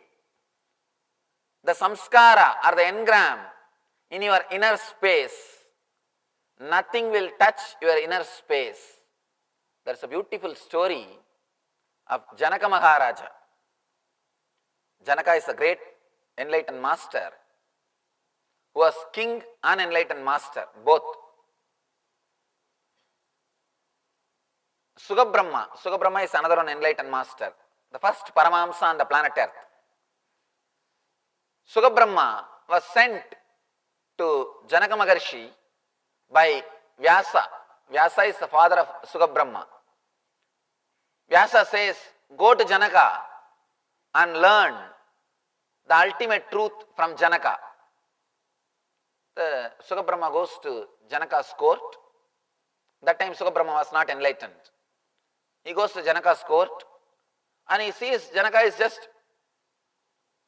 the samskara or the engram in your inner space. nothing will touch your inner space. There's a beautiful story of Janaka Maharaja. Janaka is a great enlightened master who was king and enlightened master, both. Sugabrahma is another one enlightened master, the first Paramahamsa on the planet Earth. Sugabrahma was sent to Janaka Maharshi by Vyasa. Vyasa is the father of Sugabrahma. Vyasa says, go to Janaka and learn the ultimate truth from Janaka. The Sugabrahma goes to Janaka's court. That time Sugabrahma was not enlightened. He goes to Janaka's court and he sees Janaka is just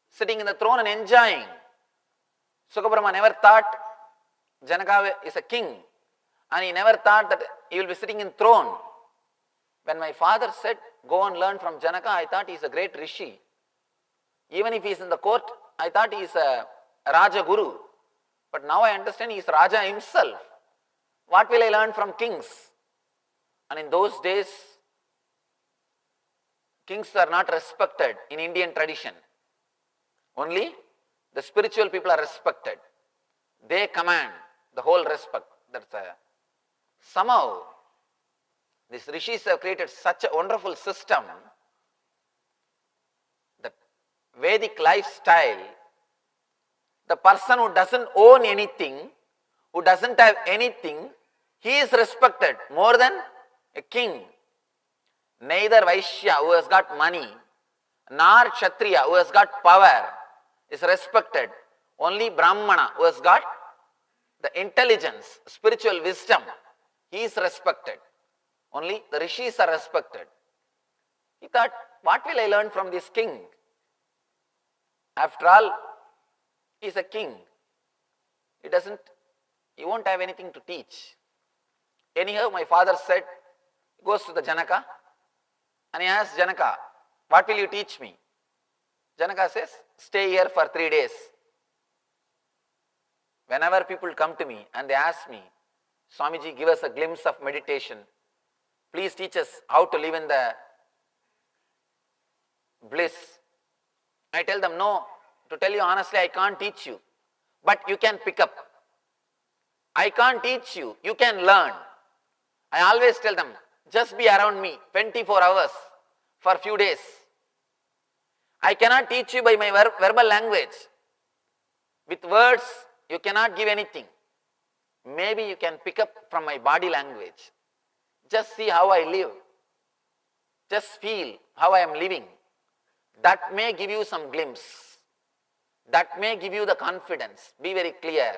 sitting in the throne and enjoying. Sugabrahma never thought Janaka is a king, and he never thought that he will be sitting in throne. When my father said, go and learn from Janaka, I thought he is a great rishi. Even if he is in the court, I thought he is a Raja Guru. But now I understand he is Raja himself. What will I learn from kings? And in those days, kings are not respected in Indian tradition. Only the spiritual people are respected. They command the whole respect. Somehow, these rishis have created such a wonderful system that Vedic lifestyle, the person who doesn't own anything, who doesn't have anything, he is respected more than a king. Neither Vaishya, who has got money, nor Kshatriya, who has got power, is respected. Only Brahmana, who has got the intelligence, spiritual wisdom, he is respected. Only the rishis are respected. He thought, what will I learn from this king? After all, he is a king. He won't have anything to teach. Anyhow, my father said, he goes to the Janaka and he asks Janaka, what will you teach me? Janaka says, stay here for 3 days. Whenever people come to me and they ask me, Swamiji, give us a glimpse of meditation. Please teach us how to live in the bliss. I tell them, no, to tell you honestly, I can't teach you, but you can pick up. I can't teach you, you can learn. I always tell them, just be around me 24 hours for a few days. I cannot teach you by my verbal language. With words, you cannot give anything. Maybe you can pick up from my body language. Just see how I live. Just feel how I am living. That may give you some glimpse. That may give you the confidence. Be very clear.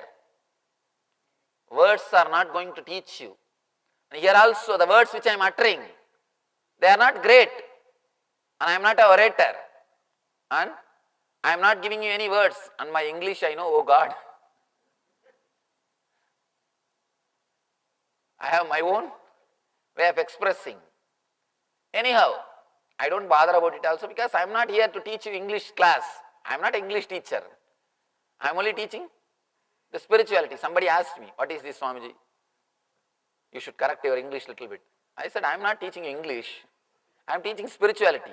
Words are not going to teach you. And here also, the words which I am uttering, they are not great. And I am not an orator. And I am not giving you any words. And my English, I know, oh God. I have my own way of expressing. Anyhow, I don't bother about it also because I am not here to teach you English class. I am not an English teacher. I am only teaching the spirituality. Somebody asked me, what is this, Swamiji? You should correct your English a little bit. I said, I am not teaching English. I am teaching spirituality.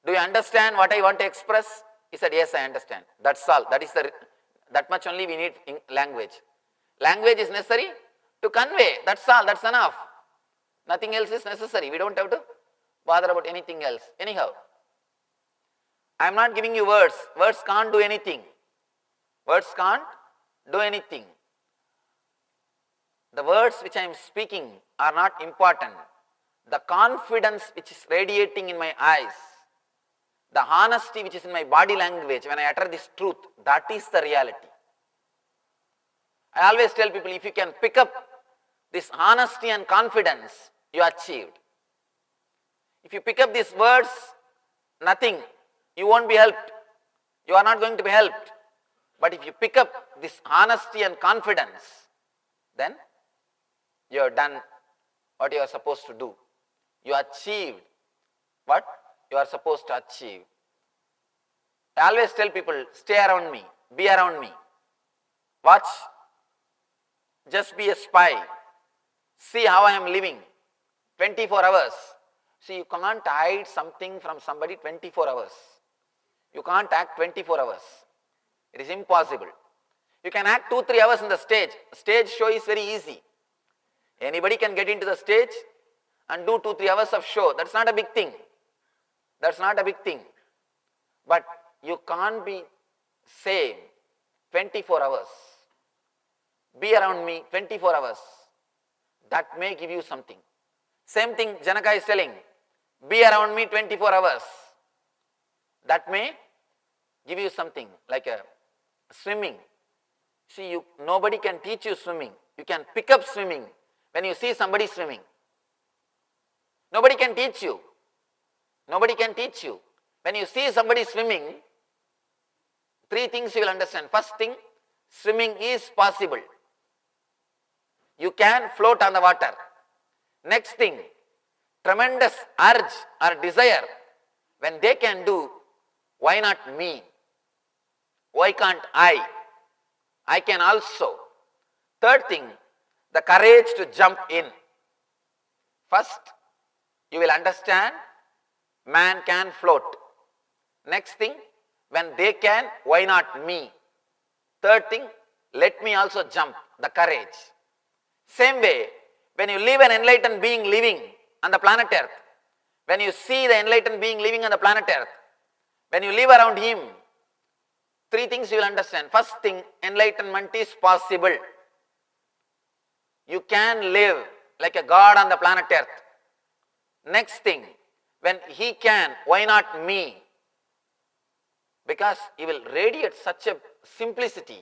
Do you understand what I want to express? He said, yes, I understand. That's all. That much only we need in language. Language is necessary to convey. That's all. That's enough. Nothing else is necessary. We don't have to bother about anything else. Anyhow, I am not giving you words. Words can't do anything. Words can't do anything. The words which I am speaking are not important. The confidence which is radiating in my eyes, the honesty which is in my body language when I utter this truth, that is the reality. I always tell people, if you can pick up this honesty and confidence, you achieved. If you pick up these words, nothing, you won't be helped. You are not going to be helped. But if you pick up this honesty and confidence, then you have done what you are supposed to do. You achieved what you are supposed to achieve. I always tell people, stay around me, be around me. Watch just be a spy. See how I am living 24 hours. See, you can't hide something from somebody 24 hours. You can't act 24 hours. It is impossible. You can act 2-3 hours in the stage. Stage show is very easy. Anybody can get into the stage and do 2-3 hours of show. That's not a big thing. That's not a big thing. But you can't be same 24 hours. Be around me 24 hours. That may give you something. Same thing Janaka is telling. Be around me 24 hours. That may give you something like a swimming. See, nobody can teach you swimming. You can pick up swimming when you see somebody swimming. Nobody can teach you. Nobody can teach you. When you see somebody swimming, 3 things you will understand. First thing, swimming is possible. You can float on the water. Next thing, tremendous urge or desire. When they can do, why not me? Why can't I? I can also. Third thing, the courage to jump in. First, you will understand man can float. Next thing, when they can, why not me? Third thing, let me also jump, the courage. Same way, when you live an enlightened being living on the planet Earth, when you see the enlightened being living on the planet Earth, when you live around him, 3 things you will understand. First thing, enlightenment is possible. You can live like a god on the planet Earth. Next thing, when he can, why not me? Because he will radiate such a simplicity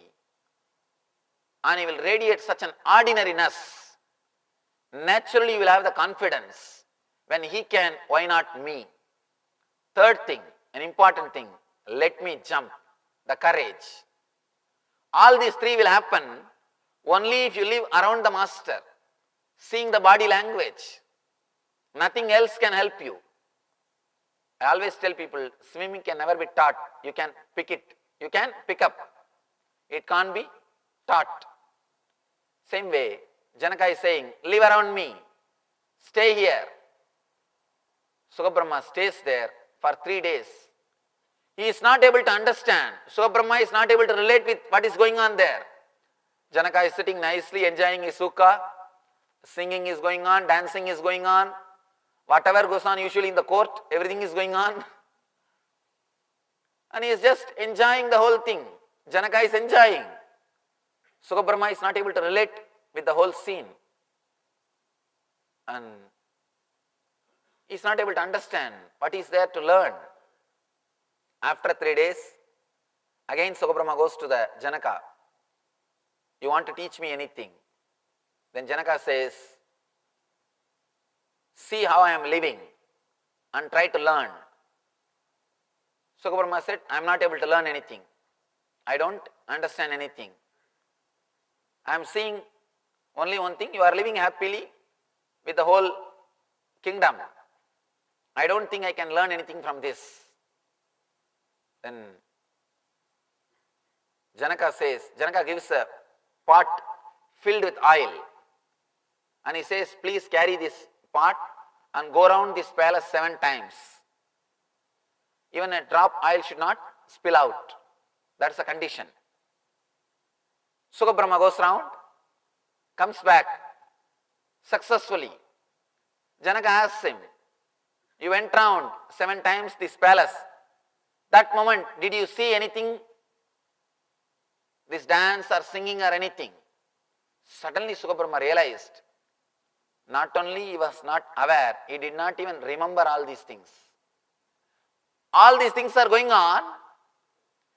and he will radiate such an ordinariness. Naturally you will have the confidence. When he can, why not me? Third thing, an important thing, let me jump, the courage. All these 3 will happen only if you live around the master, seeing the body language. Nothing else can help you. I always tell people, swimming can never be taught. You can pick it. You can pick up. It can't be taught. Same way, Janaka is saying, live around me. Stay here. Sukabrahma stays there for 3 days. He is not able to understand. Sukabrahma is not able to relate with what is going on there. Janaka is sitting nicely enjoying his sukha. Singing is going on, dancing is going on. Whatever goes on usually in the court, everything is going on. And he is just enjoying the whole thing. Janaka is enjoying. Sukabrahma is not able to relate with the whole scene. And he is not able to understand what is there to learn. After 3 days, again Sukabrahma goes to the Janaka. You want to teach me anything? Then Janaka says, see how I am living and try to learn. Sukabrahma said, I am not able to learn anything. I don't understand anything. I am seeing only one thing, you are living happily with the whole kingdom. I don't think I can learn anything from this. Then Janaka gives a pot filled with oil. And he says, please carry this pot and go around this palace 7 times. Even a drop oil should not spill out. That's the condition. Sukabrahma goes round, comes back successfully. Janaka asks him, you went round 7 times this palace. That moment, did you see anything? This dance or singing or anything? Suddenly Sukabrahma realized, not only he was not aware, he did not even remember all these things. All these things are going on.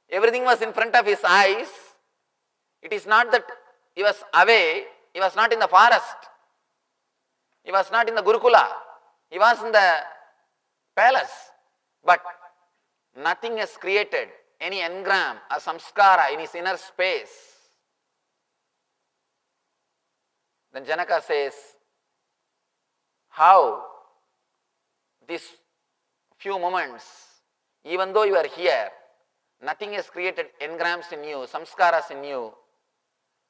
Everything was in front of his eyes. It is not that he was away. He was not in the forest. He was not in the Gurukula. He was in the palace. But nothing has created any engram or samskara in his inner space. Then Janaka says, how these few moments, even though you are here, nothing has created engrams in you, samskaras in you.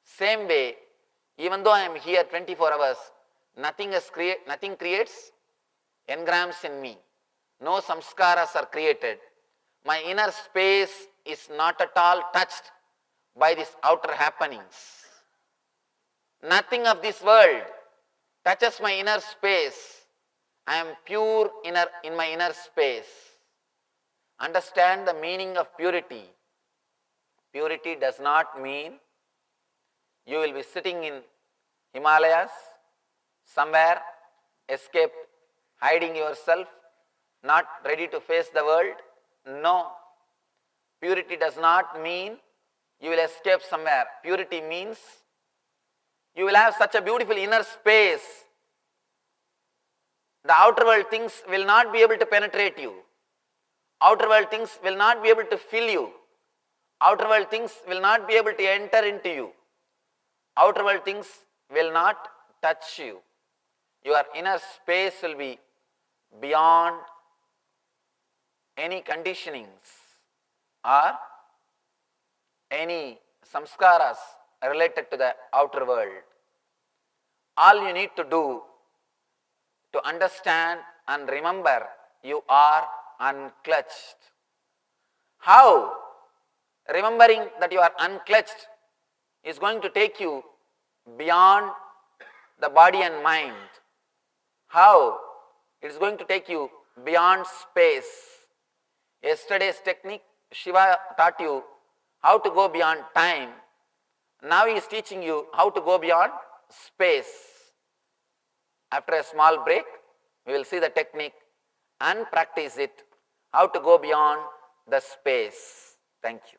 Same way, Even though I am here 24 hours, nothing creates engrams in me. No samskaras are created. My inner space is not at all touched by these outer happenings. Nothing of this world touches my inner space. I am pure in my inner space. Understand the meaning of purity. Purity does not mean you will be sitting in Himalayas, somewhere, escaped, hiding yourself, not ready to face the world. No. Purity does not mean you will escape somewhere. Purity means you will have such a beautiful inner space. The outer world things will not be able to penetrate you. Outer world things will not be able to fill you. Outer world things will not be able to enter into you. Outer world things will not touch you. Your inner space will be beyond any conditionings or any samskaras related to the outer world. All you need to do to understand and remember, you are unclutched. How remembering that you are unclutched is going to take you beyond the body and mind? How it is going to take you beyond space? Yesterday's technique, Shiva taught you how to go beyond time. Now he is teaching you how to go beyond space. After a small break, we will see the technique and practice it, how to go beyond the space. Thank you.